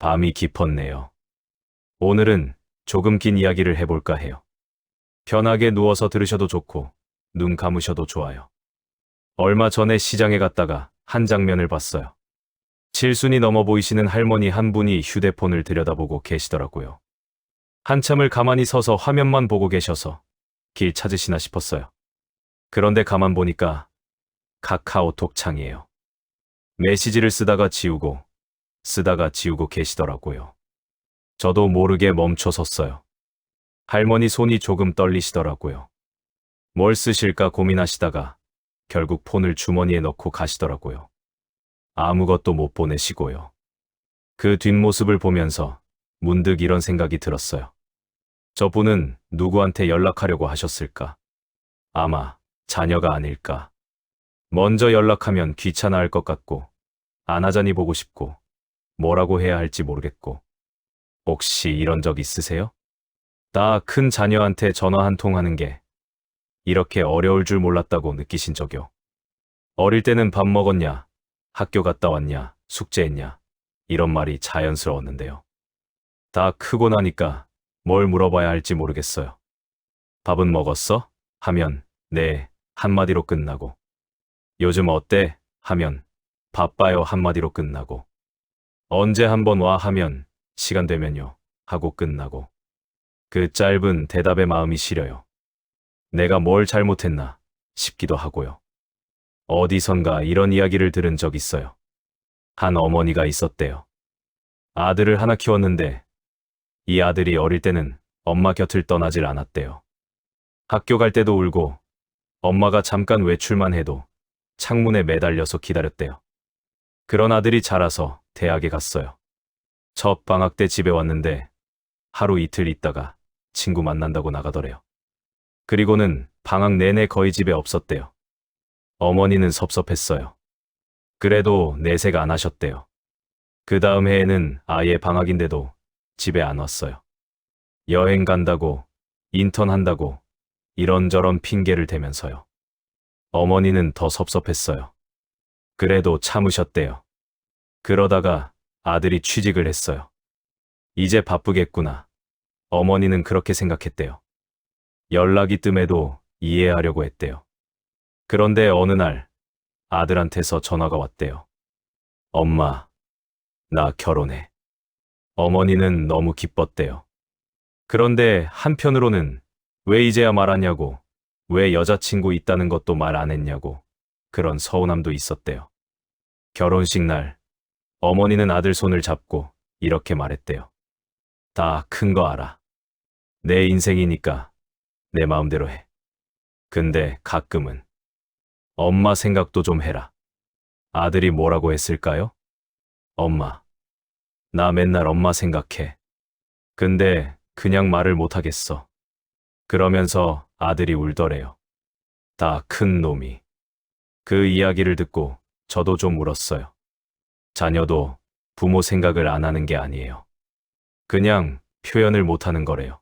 밤이 깊었네요. 오늘은 조금 긴 이야기를 해볼까 해요. 편하게 누워서 들으셔도 좋고, 눈 감으셔도 좋아요. 얼마 전에 시장에 갔다가 한 장면을 봤어요. 칠순이 넘어 보이시는 할머니 한 분이 휴대폰을 들여다보고 계시더라고요. 한참을 가만히 서서 화면만 보고 계셔서 길 찾으시나 싶었어요. 그런데 가만 보니까 카카오톡 창이에요. 메시지를 쓰다가 지우고 계시더라고요. 저도 모르게 멈춰 섰어요. 할머니 손이 조금 떨리시더라고요. 뭘 쓰실까 고민하시다가 결국 폰을 주머니에 넣고 가시더라고요. 아무것도 못 보내시고요. 그 뒷모습을 보면서 문득 이런 생각이 들었어요. 저분은 누구한테 연락하려고 하셨을까? 아마 자녀가 아닐까. 먼저 연락하면 귀찮아할 것 같고, 안 하자니 보고 싶고, 뭐라고 해야 할지 모르겠고. 혹시 이런 적 있으세요? 다 큰 자녀한테 전화 한 통 하는 게 이렇게 어려울 줄 몰랐다고 느끼신 적이요. 어릴 때는 밥 먹었냐, 학교 갔다 왔냐, 숙제했냐, 이런 말이 자연스러웠는데요. 다 크고 나니까 뭘 물어봐야 할지 모르겠어요. 밥은 먹었어? 하면 네, 한마디로 끝나고. 요즘 어때? 하면 바빠요 한마디로 끝나고. 언제 한번 와 하면 시간 되면요 하고 끝나고. 그 짧은 대답에 마음이 시려요. 내가 뭘 잘못했나 싶기도 하고요. 어디선가 이런 이야기를 들은 적 있어요. 한 어머니가 있었대요. 아들을 하나 키웠는데 이 아들이 어릴 때는 엄마 곁을 떠나질 않았대요. 학교 갈 때도 울고 엄마가 잠깐 외출만 해도 창문에 매달려서 기다렸대요. 그런 아들이 자라서 대학에 갔어요. 첫 방학 때 집에 왔는데 하루 이틀 있다가 친구 만난다고 나가더래요. 그리고는 방학 내내 거의 집에 없었대요. 어머니는 섭섭했어요. 그래도 내색 안 하셨대요. 그 다음 해에는 아예 방학인데도 집에 안 왔어요. 여행 간다고, 인턴 한다고, 이런저런 핑계를 대면서요. 어머니는 더 섭섭했어요. 그래도 참으셨대요. 그러다가 아들이 취직을 했어요. 이제 바쁘겠구나. 어머니는 그렇게 생각했대요. 연락이 뜸해도 이해하려고 했대요. 그런데 어느 날 아들한테서 전화가 왔대요. 엄마, 나 결혼해. 어머니는 너무 기뻤대요. 그런데 한편으로는 왜 이제야 말하냐고, 왜 여자친구 있다는 것도 말 안 했냐고, 그런 서운함도 있었대요. 결혼식 날 어머니는 아들 손을 잡고 이렇게 말했대요. 다 큰 거 알아. 내 인생이니까 내 마음대로 해. 근데 가끔은 엄마 생각도 좀 해라. 아들이 뭐라고 했을까요? 엄마, 나 맨날 엄마 생각해. 근데 그냥 말을 못 하겠어. 그러면서 아들이 울더래요. 다 큰 놈이. 그 이야기를 듣고 저도 좀 울었어요. 자녀도 부모 생각을 안 하는 게 아니에요. 그냥 표현을 못 하는 거래요.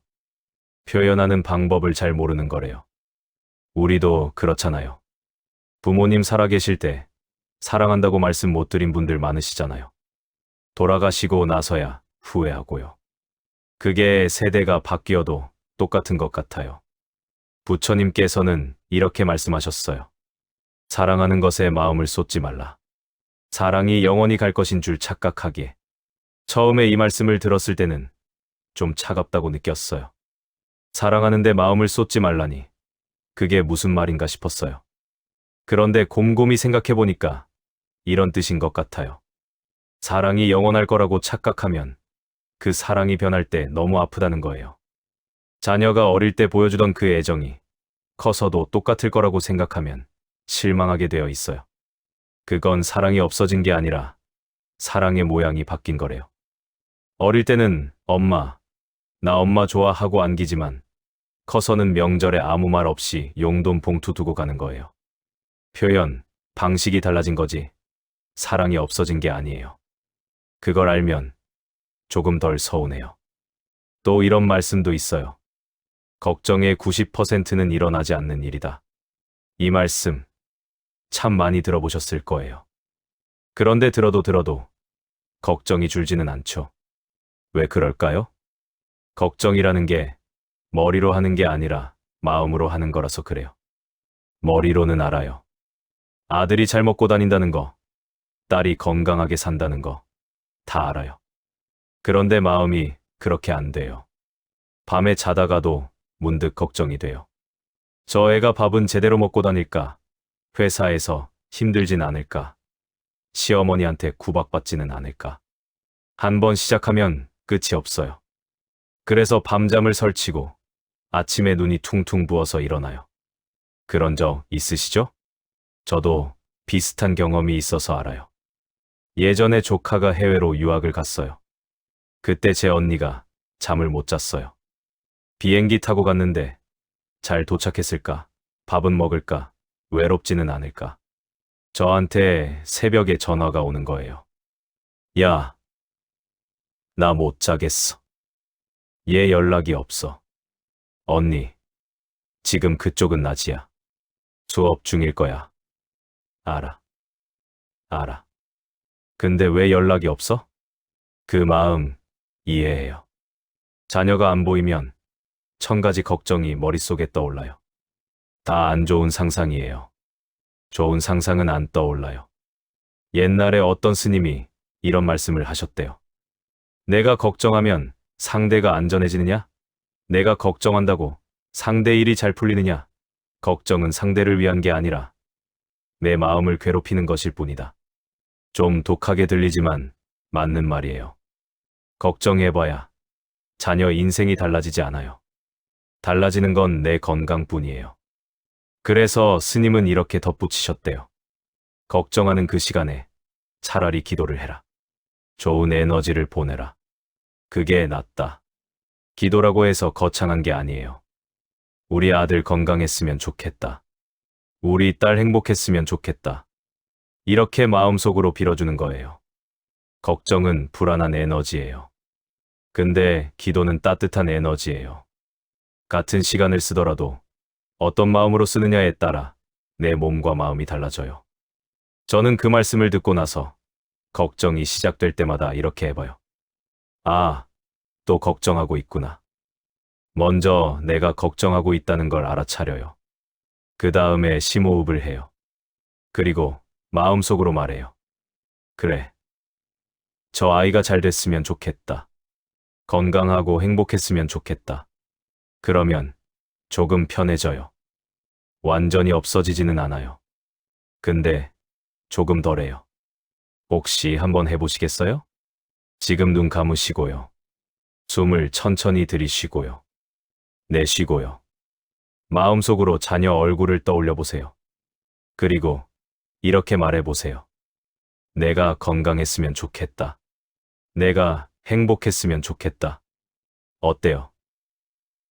표현하는 방법을 잘 모르는 거래요. 우리도 그렇잖아요. 부모님 살아계실 때 사랑한다고 말씀 못 드린 분들 많으시잖아요. 돌아가시고 나서야 후회하고요. 그게 세대가 바뀌어도 똑같은 것 같아요. 부처님께서는 이렇게 말씀하셨어요. 사랑하는 것에 마음을 쏟지 말라. 사랑이 영원히 갈 것인 줄 착각하기에. 처음에 이 말씀을 들었을 때는 좀 차갑다고 느꼈어요. 사랑하는데 마음을 쏟지 말라니. 그게 무슨 말인가 싶었어요. 그런데 곰곰이 생각해보니까 이런 뜻인 것 같아요. 사랑이 영원할 거라고 착각하면 그 사랑이 변할 때 너무 아프다는 거예요. 자녀가 어릴 때 보여주던 그 애정이 커서도 똑같을 거라고 생각하면 실망하게 되어 있어요. 그건 사랑이 없어진 게 아니라 사랑의 모양이 바뀐 거래요. 어릴 때는 엄마, 나 엄마 좋아하고 안기지만 커서는 명절에 아무 말 없이 용돈 봉투 두고 가는 거예요. 표현, 방식이 달라진 거지 사랑이 없어진 게 아니에요. 그걸 알면 조금 덜 서운해요. 또 이런 말씀도 있어요. 걱정의 90%는 일어나지 않는 일이다. 이 말씀 참 많이 들어보셨을 거예요. 그런데 들어도 걱정이 줄지는 않죠. 왜 그럴까요? 걱정이라는 게 머리로 하는 게 아니라 마음으로 하는 거라서 그래요. 머리로는 알아요. 아들이 잘 먹고 다닌다는 거, 딸이 건강하게 산다는 거, 다 알아요. 그런데 마음이 그렇게 안 돼요. 밤에 자다가도 문득 걱정이 돼요. 저 애가 밥은 제대로 먹고 다닐까? 회사에서 힘들진 않을까? 시어머니한테 구박받지는 않을까? 한 번 시작하면 끝이 없어요. 그래서 밤잠을 설치고 아침에 눈이 퉁퉁 부어서 일어나요. 그런 적 있으시죠? 저도 비슷한 경험이 있어서 알아요. 예전에 조카가 해외로 유학을 갔어요. 그때 제 언니가 잠을 못 잤어요. 비행기 타고 갔는데 잘 도착했을까? 밥은 먹을까? 외롭지는 않을까? 저한테 새벽에 전화가 오는 거예요. 야, 나 못 자겠어. 얘 연락이 없어. 언니, 지금 그쪽은 낮이야. 수업 중일 거야. 알아. 알아. 근데 왜 연락이 없어? 그 마음 이해해요. 자녀가 안 보이면 천 가지 걱정이 머릿속에 떠올라요. 다 안 좋은 상상이에요. 좋은 상상은 안 떠올라요. 옛날에 어떤 스님이 이런 말씀을 하셨대요. 내가 걱정하면 상대가 안전해지느냐? 내가 걱정한다고 상대 일이 잘 풀리느냐? 걱정은 상대를 위한 게 아니라 내 마음을 괴롭히는 것일 뿐이다. 좀 독하게 들리지만 맞는 말이에요. 걱정해봐야 자녀 인생이 달라지지 않아요. 달라지는 건 내 건강뿐이에요. 그래서 스님은 이렇게 덧붙이셨대요. 걱정하는 그 시간에 차라리 기도를 해라. 좋은 에너지를 보내라. 그게 낫다. 기도라고 해서 거창한 게 아니에요. 우리 아들 건강했으면 좋겠다. 우리 딸 행복했으면 좋겠다. 이렇게 마음속으로 빌어주는 거예요. 걱정은 불안한 에너지예요. 근데 기도는 따뜻한 에너지예요. 같은 시간을 쓰더라도 어떤 마음으로 쓰느냐에 따라 내 몸과 마음이 달라져요. 저는 그 말씀을 듣고 나서 걱정이 시작될 때마다 이렇게 해봐요. 아, 또 걱정하고 있구나. 먼저 내가 걱정하고 있다는 걸 알아차려요. 그 다음에 심호흡을 해요. 그리고 마음속으로 말해요. 그래. 저 아이가 잘 됐으면 좋겠다. 건강하고 행복했으면 좋겠다. 그러면 조금 편해져요. 완전히 없어지지는 않아요. 근데 조금 덜해요. 혹시 한번 해보시겠어요? 지금 눈 감으시고요. 숨을 천천히 들이쉬고요. 내쉬고요. 마음속으로 자녀 얼굴을 떠올려 보세요. 그리고 이렇게 말해보세요. 내가 건강했으면 좋겠다. 내가 행복했으면 좋겠다. 어때요?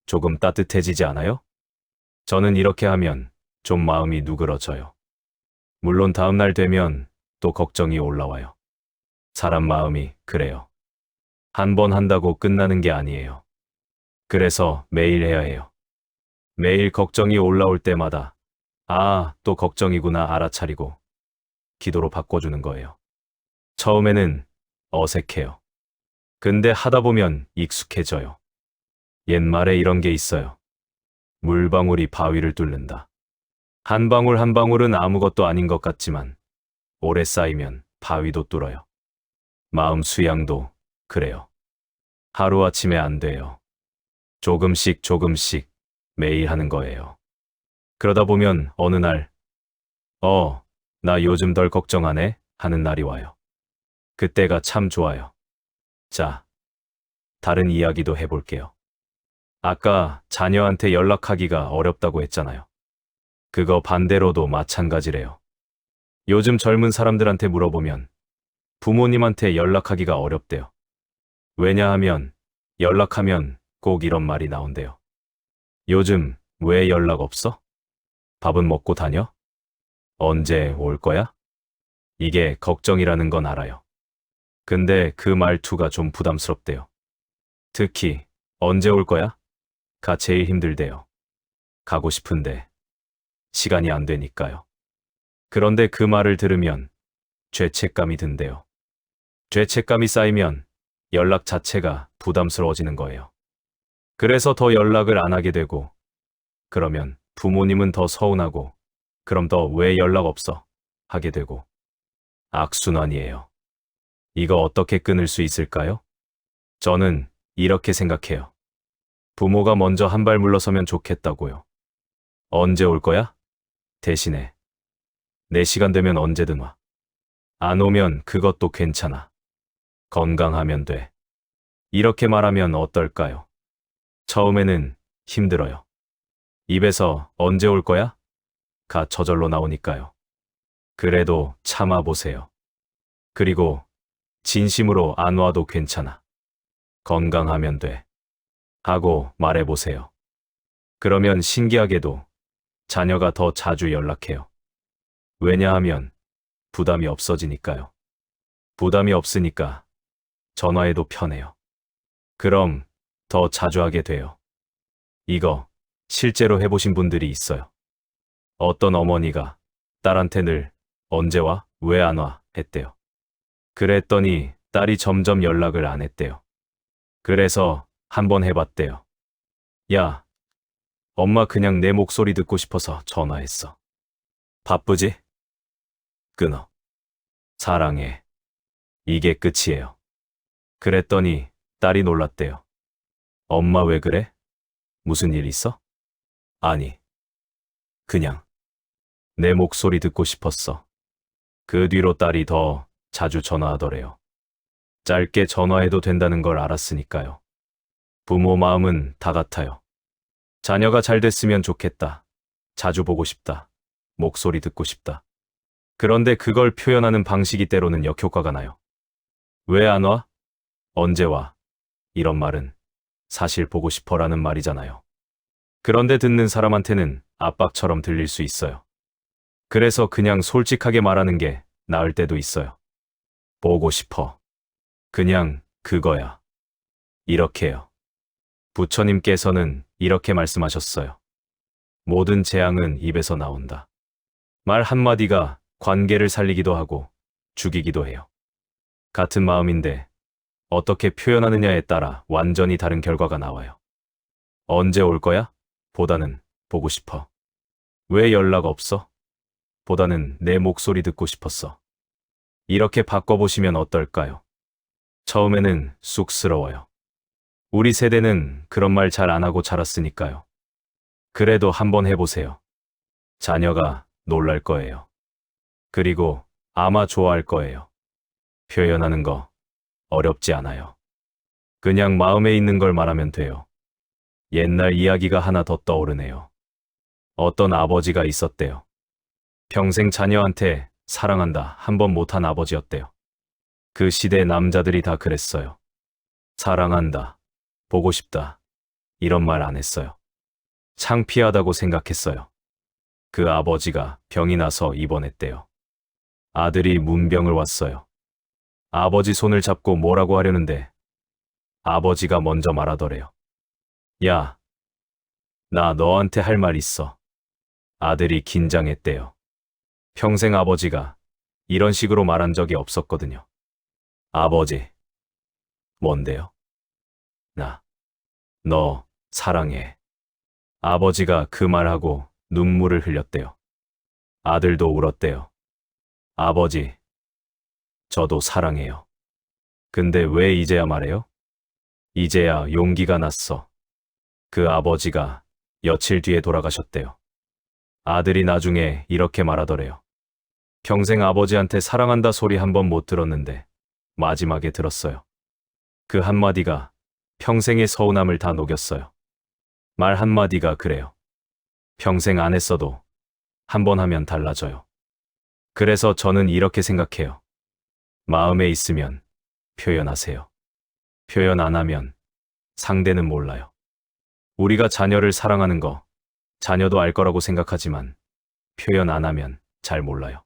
조금 따뜻해지지 않아요? 저는 이렇게 하면 좀 마음이 누그러져요. 물론 다음날 되면 또 걱정이 올라와요. 사람 마음이 그래요. 한 번 한다고 끝나는 게 아니에요. 그래서 매일 해야 해요. 매일 걱정이 올라올 때마다 아, 또 걱정이구나 알아차리고 기도로 바꿔주는 거예요. 처음에는 어색해요. 근데 하다 보면 익숙해져요. 옛말에 이런 게 있어요. 물방울이 바위를 뚫는다. 한 방울 한 방울은 아무것도 아닌 것 같지만 오래 쌓이면 바위도 뚫어요. 마음 수양도 그래요. 하루아침에 안 돼요. 조금씩 조금씩 매일 하는 거예요. 그러다 보면 어느 날, 나 요즘 덜 걱정하네 하는 날이 와요. 그때가 참 좋아요. 자, 다른 이야기도 해볼게요. 아까 자녀한테 연락하기가 어렵다고 했잖아요. 그거 반대로도 마찬가지래요. 요즘 젊은 사람들한테 물어보면 부모님한테 연락하기가 어렵대요. 왜냐하면 연락하면 꼭 이런 말이 나온대요. 요즘 왜 연락 없어? 밥은 먹고 다녀? 언제 올 거야? 이게 걱정이라는 건 알아요. 근데 그 말투가 좀 부담스럽대요. 특히 언제 올 거야? 가 제일 힘들대요. 가고 싶은데 시간이 안 되니까요. 그런데 그 말을 들으면 죄책감이 든대요. 죄책감이 쌓이면 연락 자체가 부담스러워지는 거예요. 그래서 더 연락을 안 하게 되고, 그러면 부모님은 더 서운하고, 그럼 더 왜 연락 없어? 하게 되고. 악순환이에요. 이거 어떻게 끊을 수 있을까요? 저는 이렇게 생각해요. 부모가 먼저 한 발 물러서면 좋겠다고요. 언제 올 거야? 대신에 내 시간 되면 언제든 와. 안 오면 그것도 괜찮아. 건강하면 돼. 이렇게 말하면 어떨까요? 처음에는 힘들어요. 입에서 언제 올 거야? 가 저절로 나오니까요. 그래도 참아보세요. 그리고 진심으로 안 와도 괜찮아. 건강하면 돼. 하고 말해보세요. 그러면 신기하게도 자녀가 더 자주 연락해요. 왜냐하면 부담이 없어지니까요. 부담이 없으니까 전화해도 편해요. 그럼 더 자주 하게 돼요. 이거 실제로 해보신 분들이 있어요. 어떤 어머니가 딸한테 늘 언제 와? 왜 안 와? 했대요. 그랬더니 딸이 점점 연락을 안 했대요. 그래서 한번 해봤대요. 야, 엄마 그냥 내 목소리 듣고 싶어서 전화했어. 바쁘지? 끊어. 사랑해. 이게 끝이에요. 그랬더니 딸이 놀랐대요. 엄마 왜 그래? 무슨 일 있어? 아니, 그냥 내 목소리 듣고 싶었어. 그 뒤로 딸이 더 자주 전화하더래요. 짧게 전화해도 된다는 걸 알았으니까요. 부모 마음은 다 같아요. 자녀가 잘 됐으면 좋겠다. 자주 보고 싶다. 목소리 듣고 싶다. 그런데 그걸 표현하는 방식이 때로는 역효과가 나요. 왜 안 와? 언제 와? 이런 말은 사실 보고 싶어라는 말이잖아요. 그런데 듣는 사람한테는 압박처럼 들릴 수 있어요. 그래서 그냥 솔직하게 말하는 게 나을 때도 있어요. 보고 싶어. 그냥 그거야. 이렇게요. 부처님께서는 이렇게 말씀하셨어요. 모든 재앙은 입에서 나온다. 말 한마디가 관계를 살리기도 하고 죽이기도 해요. 같은 마음인데 어떻게 표현하느냐에 따라 완전히 다른 결과가 나와요. 언제 올 거야? 보다는 보고 싶어. 왜 연락 없어? 보다는 내 목소리 듣고 싶었어. 이렇게 바꿔보시면 어떨까요? 처음에는 쑥스러워요. 우리 세대는 그런 말 잘 안 하고 자랐으니까요. 그래도 한번 해보세요. 자녀가 놀랄 거예요. 그리고 아마 좋아할 거예요. 표현하는 거 어렵지 않아요. 그냥 마음에 있는 걸 말하면 돼요. 옛날 이야기가 하나 더 떠오르네요. 어떤 아버지가 있었대요. 평생 자녀한테 사랑한다 한 번 못한 아버지였대요. 그 시대 남자들이 다 그랬어요. 사랑한다, 보고 싶다, 이런 말 안 했어요. 창피하다고 생각했어요. 그 아버지가 병이 나서 입원했대요. 아들이 문병을 왔어요. 아버지 손을 잡고 뭐라고 하려는데 아버지가 먼저 말하더래요. 야, 나 너한테 할 말 있어. 아들이 긴장했대요. 평생 아버지가 이런 식으로 말한 적이 없었거든요. 아버지, 뭔데요? 너 사랑해. 아버지가 그 말하고 눈물을 흘렸대요. 아들도 울었대요. 아버지, 저도 사랑해요. 근데 왜 이제야 말해요? 이제야 용기가 났어. 그 아버지가 며칠 뒤에 돌아가셨대요. 아들이 나중에 이렇게 말하더래요. 평생 아버지한테 사랑한다 소리 한 번 못 들었는데 마지막에 들었어요. 그 한마디가 평생의 서운함을 다 녹였어요. 말 한마디가 그래요. 평생 안 했어도 한 번 하면 달라져요. 그래서 저는 이렇게 생각해요. 마음에 있으면 표현하세요. 표현 안 하면 상대는 몰라요. 우리가 자녀를 사랑하는 거 자녀도 알 거라고 생각하지만 표현 안 하면 잘 몰라요.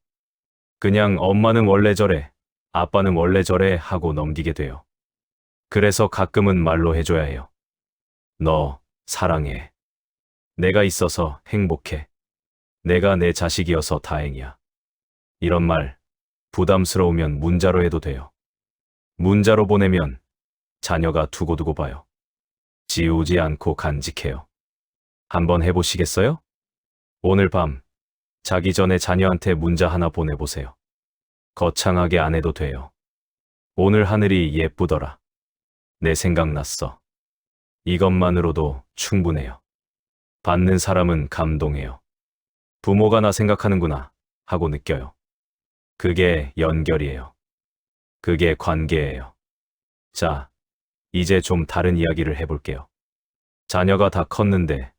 그냥 엄마는 원래 저래, 아빠는 원래 저래 하고 넘기게 돼요. 그래서 가끔은 말로 해줘야 해요. 너 사랑해. 내가 있어서 행복해. 내가 내 자식이어서 다행이야. 이런 말 부담스러우면 문자로 해도 돼요. 문자로 보내면 자녀가 두고두고 봐요. 지우지 않고 간직해요. 한번 해보시겠어요? 오늘 밤 자기 전에 자녀한테 문자 하나 보내보세요. 거창하게 안 해도 돼요. 오늘 하늘이 예쁘더라. 내 생각났어. 이것만으로도 충분해요. 받는 사람은 감동해요. 부모가 나 생각하는구나 하고 느껴요. 그게 연결이에요. 그게 관계예요. 자, 이제 좀 다른 이야기를 해볼게요. 자녀가 다 컸는데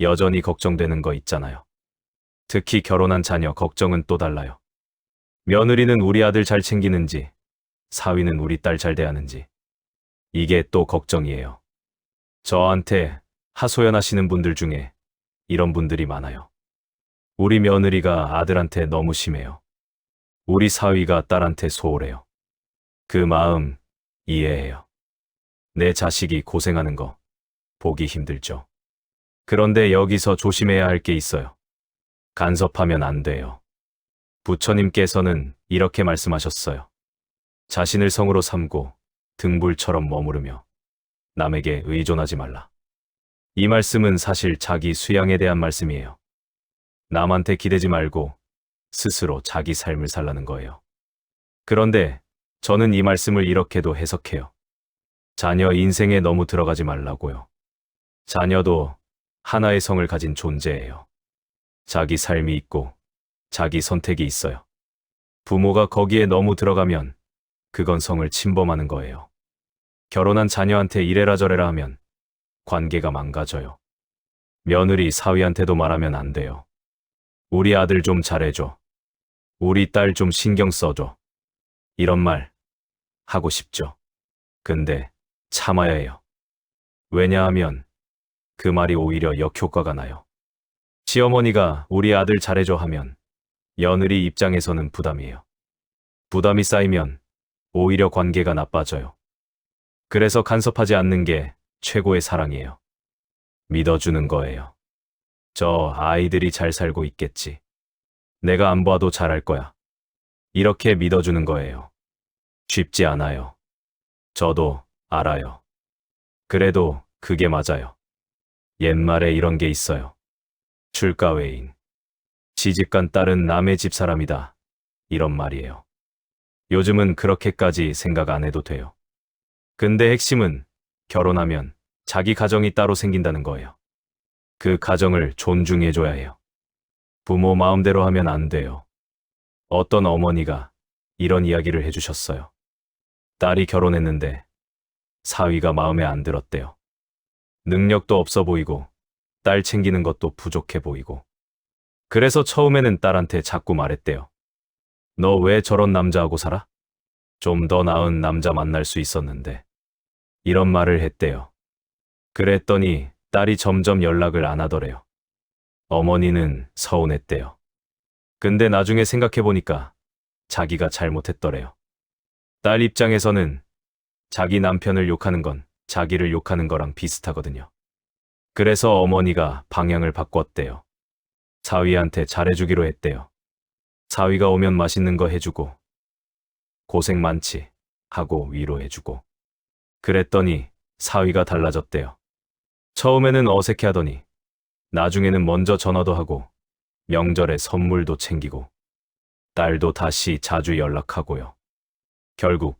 여전히 걱정되는 거 있잖아요. 특히 결혼한 자녀 걱정은 또 달라요. 며느리는 우리 아들 잘 챙기는지, 사위는 우리 딸 잘 대하는지. 이게 또 걱정이에요. 저한테 하소연하시는 분들 중에 이런 분들이 많아요. 우리 며느리가 아들한테 너무 심해요. 우리 사위가 딸한테 소홀해요. 그 마음 이해해요. 내 자식이 고생하는 거 보기 힘들죠. 그런데 여기서 조심해야 할 게 있어요. 간섭하면 안 돼요. 부처님께서는 이렇게 말씀하셨어요. 자신을 성으로 삼고 등불처럼 머무르며 남에게 의존하지 말라. 이 말씀은 사실 자기 수양에 대한 말씀이에요. 남한테 기대지 말고 스스로 자기 삶을 살라는 거예요. 그런데 저는 이 말씀을 이렇게도 해석해요. 자녀 인생에 너무 들어가지 말라고요. 자녀도 하나의 성을 가진 존재예요. 자기 삶이 있고 자기 선택이 있어요. 부모가 거기에 너무 들어가면 그건 성을 침범하는 거예요. 결혼한 자녀한테 이래라 저래라 하면 관계가 망가져요. 며느리 사위한테도 말하면 안 돼요. 우리 아들 좀 잘해줘. 우리 딸 좀 신경 써줘. 이런 말 하고 싶죠. 근데 참아야 해요. 왜냐하면 그 말이 오히려 역효과가 나요. 시어머니가 우리 아들 잘해줘 하면 며느리 입장에서는 부담이에요. 부담이 쌓이면 오히려 관계가 나빠져요. 그래서 간섭하지 않는 게 최고의 사랑이에요. 믿어주는 거예요. 저 아이들이 잘 살고 있겠지. 내가 안 봐도 잘할 거야. 이렇게 믿어주는 거예요. 쉽지 않아요. 저도 알아요. 그래도 그게 맞아요. 옛말에 이런 게 있어요. 출가 외인. 시집간 딸은 남의 집 사람이다. 이런 말이에요. 요즘은 그렇게까지 생각 안 해도 돼요. 근데 핵심은 결혼하면 자기 가정이 따로 생긴다는 거예요. 그 가정을 존중해줘야 해요. 부모 마음대로 하면 안 돼요. 어떤 어머니가 이런 이야기를 해주셨어요. 딸이 결혼했는데 사위가 마음에 안 들었대요. 능력도 없어 보이고 딸 챙기는 것도 부족해 보이고. 그래서 처음에는 딸한테 자꾸 말했대요. 너 왜 저런 남자하고 살아? 좀 더 나은 남자 만날 수 있었는데. 이런 말을 했대요. 그랬더니 딸이 점점 연락을 안 하더래요. 어머니는 서운했대요. 근데 나중에 생각해보니까 자기가 잘못했더래요. 딸 입장에서는 자기 남편을 욕하는 건 자기를 욕하는 거랑 비슷하거든요. 그래서 어머니가 방향을 바꿨대요. 사위한테 잘해주기로 했대요. 사위가 오면 맛있는 거 해주고 고생 많지 하고 위로해주고. 그랬더니 사위가 달라졌대요. 처음에는 어색해하더니 나중에는 먼저 전화도 하고 명절에 선물도 챙기고 딸도 다시 자주 연락하고요. 결국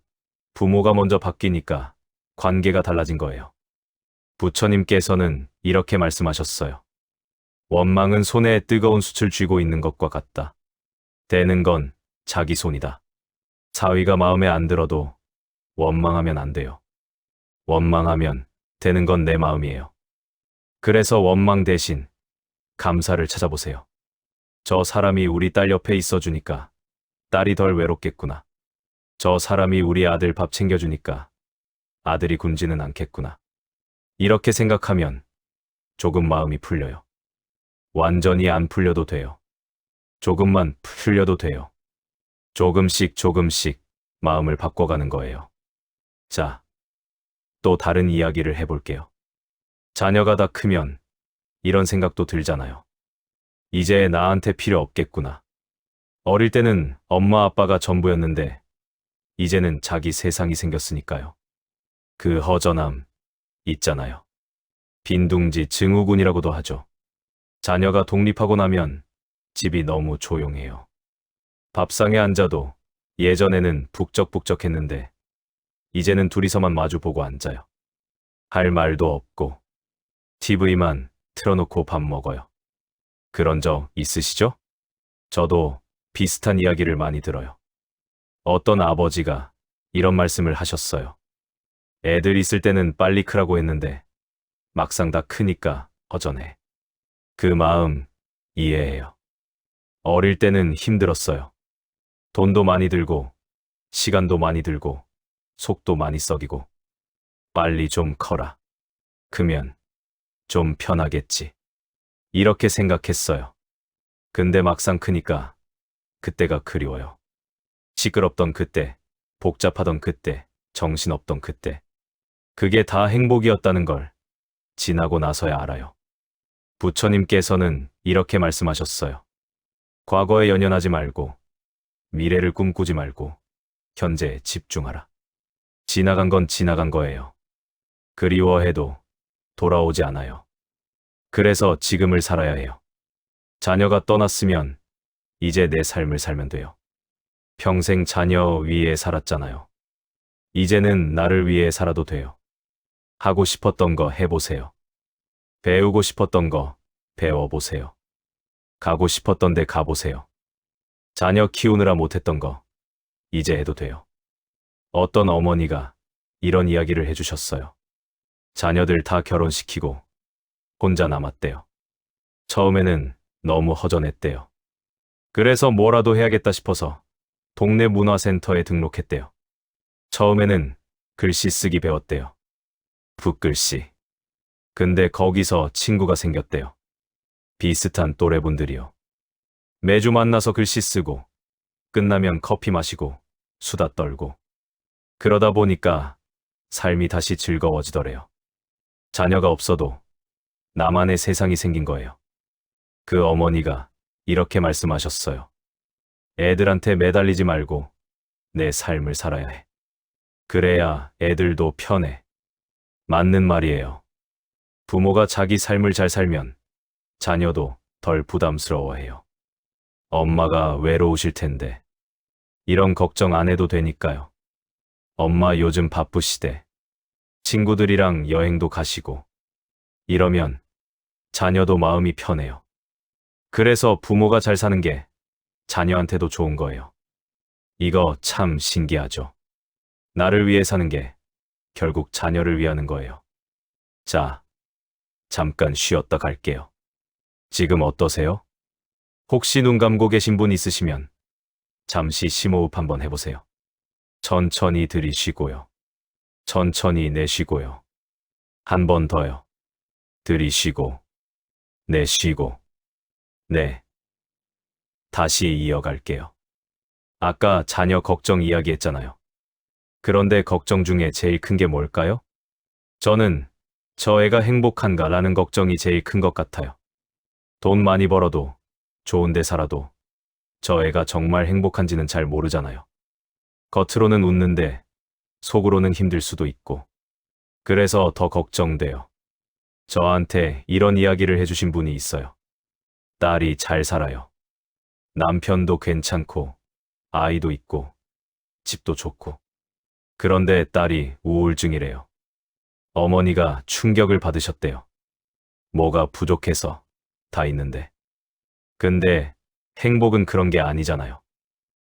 부모가 먼저 바뀌니까 관계가 달라진 거예요. 부처님께서는 이렇게 말씀하셨어요. 원망은 손에 뜨거운 숯을 쥐고 있는 것과 같다. 되는 건 자기 손이다. 사위가 마음에 안 들어도 원망하면 안 돼요. 원망하면 되는 건 내 마음이에요. 그래서 원망 대신 감사를 찾아보세요. 저 사람이 우리 딸 옆에 있어주니까 딸이 덜 외롭겠구나. 저 사람이 우리 아들 밥 챙겨주니까 아들이 굶지는 않겠구나. 이렇게 생각하면 조금 마음이 풀려요. 완전히 안 풀려도 돼요. 조금만 풀려도 돼요. 조금씩 마음을 바꿔가는 거예요. 자, 또 다른 이야기를 해볼게요. 자녀가 다 크면 이런 생각도 들잖아요. 이제 나한테 필요 없겠구나. 어릴 때는 엄마 아빠가 전부였는데 이제는 자기 세상이 생겼으니까요. 그 허전함 있잖아요. 빈둥지 증후군이라고도 하죠. 자녀가 독립하고 나면 집이 너무 조용해요. 밥상에 앉아도 예전에는 북적북적했는데 이제는 둘이서만 마주보고 앉아요. 할 말도 없고 TV만 틀어놓고 밥 먹어요. 그런 적 있으시죠? 저도 비슷한 이야기를 많이 들어요. 어떤 아버지가 이런 말씀을 하셨어요. 애들 있을 때는 빨리 크라고 했는데 막상 다 크니까 허전해. 그 마음 이해해요. 어릴 때는 힘들었어요. 돈도 많이 들고 시간도 많이 들고 속도 많이 썩이고 빨리 좀 커라. 크면 좀 편하겠지. 이렇게 생각했어요. 근데 막상 크니까 그때가 그리워요. 시끄럽던 그때, 복잡하던 그때, 정신없던 그때. 그게 다 행복이었다는 걸 지나고 나서야 알아요. 부처님께서는 이렇게 말씀하셨어요. 과거에 연연하지 말고, 미래를 꿈꾸지 말고, 현재에 집중하라. 지나간 건 지나간 거예요. 그리워해도 돌아오지 않아요. 그래서 지금을 살아야 해요. 자녀가 떠났으면 이제 내 삶을 살면 돼요. 평생 자녀 위에 살았잖아요. 이제는 나를 위해 살아도 돼요. 하고 싶었던 거 해보세요. 배우고 싶었던 거 배워보세요. 가고 싶었던 데 가보세요. 자녀 키우느라 못했던 거 이제 해도 돼요. 어떤 어머니가 이런 이야기를 해주셨어요. 자녀들 다 결혼시키고 혼자 남았대요. 처음에는 너무 허전했대요. 그래서 뭐라도 해야겠다 싶어서 동네 문화센터에 등록했대요. 처음에는 글씨 쓰기 배웠대요. 붓글씨. 근데 거기서 친구가 생겼대요. 비슷한 또래분들이요. 매주 만나서 글씨 쓰고 끝나면 커피 마시고 수다 떨고 그러다 보니까 삶이 다시 즐거워지더래요. 자녀가 없어도 나만의 세상이 생긴 거예요. 그 어머니가 이렇게 말씀하셨어요. 애들한테 매달리지 말고 내 삶을 살아야 해. 그래야 애들도 편해. 맞는 말이에요. 부모가 자기 삶을 잘 살면 자녀도 덜 부담스러워해요. 엄마가 외로우실 텐데 이런 걱정 안 해도 되니까요. 엄마 요즘 바쁘시대. 친구들이랑 여행도 가시고 이러면 자녀도 마음이 편해요. 그래서 부모가 잘 사는 게 자녀한테도 좋은 거예요. 이거 참 신기하죠. 나를 위해 사는 게 결국 자녀를 위하는 거예요. 자, 잠깐 쉬었다 갈게요. 지금 어떠세요? 혹시 눈 감고 계신 분 있으시면 잠시 심호흡 한번 해보세요. 천천히 들이쉬고요. 천천히 내쉬고요. 한 번 더요. 들이쉬고, 내쉬고, 네. 다시 이어갈게요. 아까 자녀 걱정 이야기했잖아요. 그런데 걱정 중에 제일 큰 게 뭘까요? 저는 저 애가 행복한가라는 걱정이 제일 큰 것 같아요. 돈 많이 벌어도, 좋은 데 살아도 저 애가 정말 행복한지는 잘 모르잖아요. 겉으로는 웃는데 속으로는 힘들 수도 있고. 그래서 더 걱정돼요. 저한테 이런 이야기를 해주신 분이 있어요. 딸이 잘 살아요. 남편도 괜찮고, 아이도 있고, 집도 좋고. 그런데 딸이 우울증이래요. 어머니가 충격을 받으셨대요. 뭐가 부족해서 다 있는데. 근데 행복은 그런 게 아니잖아요.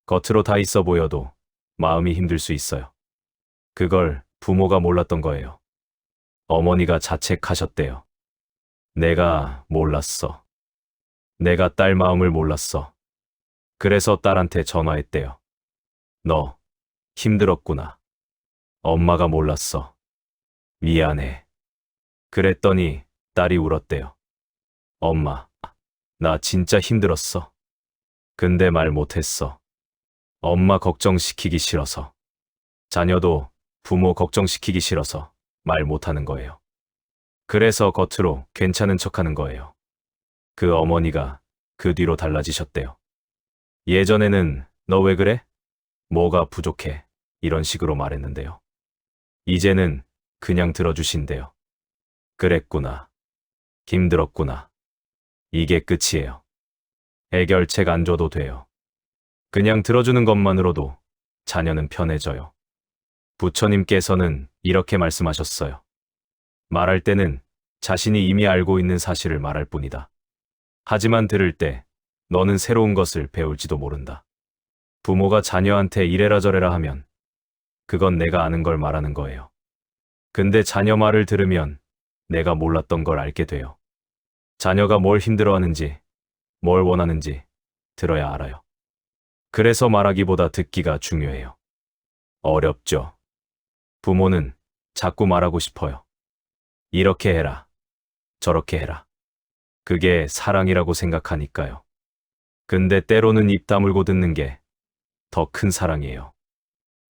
겉으로 다 있어 보여도 마음이 힘들 수 있어요. 그걸 부모가 몰랐던 거예요. 어머니가 자책하셨대요. 내가 몰랐어. 내가 딸 마음을 몰랐어. 그래서 딸한테 전화했대요. 너 힘들었구나. 엄마가 몰랐어. 미안해. 그랬더니 딸이 울었대요. 엄마, 나 진짜 힘들었어. 근데 말 못했어. 엄마 걱정시키기 싫어서. 자녀도 부모 걱정시키기 싫어서 말 못하는 거예요. 그래서 겉으로 괜찮은 척하는 거예요. 그 어머니가 그 뒤로 달라지셨대요. 예전에는 너 왜 그래? 뭐가 부족해? 이런 식으로 말했는데요. 이제는 그냥 들어주신대요. 그랬구나. 힘들었구나. 이게 끝이에요. 해결책 안 줘도 돼요. 그냥 들어주는 것만으로도 자녀는 편해져요. 부처님께서는 이렇게 말씀하셨어요. 말할 때는 자신이 이미 알고 있는 사실을 말할 뿐이다. 하지만 들을 때 너는 새로운 것을 배울지도 모른다. 부모가 자녀한테 이래라 저래라 하면 그건 내가 아는 걸 말하는 거예요. 근데 자녀 말을 들으면 내가 몰랐던 걸 알게 돼요. 자녀가 뭘 힘들어하는지, 뭘 원하는지 들어야 알아요. 그래서 말하기보다 듣기가 중요해요. 어렵죠. 부모는 자꾸 말하고 싶어요. 이렇게 해라. 저렇게 해라. 그게 사랑이라고 생각하니까요. 근데 때로는 입 다물고 듣는 게 더 큰 사랑이에요.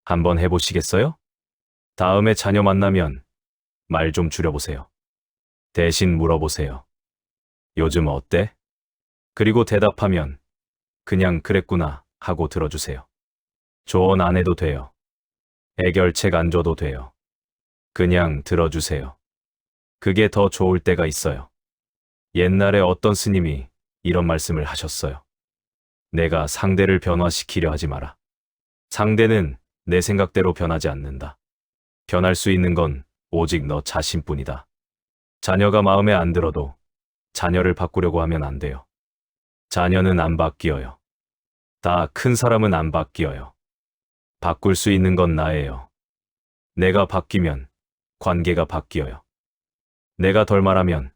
한번 해보시겠어요? 다음에 자녀 만나면 말 좀 줄여보세요. 대신 물어보세요. 요즘 어때? 그리고 대답하면 그냥 그랬구나 하고 들어주세요. 조언 안 해도 돼요. 해결책 안 줘도 돼요. 그냥 들어주세요. 그게 더 좋을 때가 있어요. 옛날에 어떤 스님이 이런 말씀을 하셨어요. 내가 상대를 변화시키려 하지 마라. 상대는 내 생각대로 변하지 않는다. 변할 수 있는 건 오직 너 자신뿐이다. 자녀가 마음에 안 들어도 자녀를 바꾸려고 하면 안 돼요. 자녀는 안 바뀌어요. 다 큰 사람은 안 바뀌어요. 바꿀 수 있는 건 나예요. 내가 바뀌면 관계가 바뀌어요. 내가 덜 말하면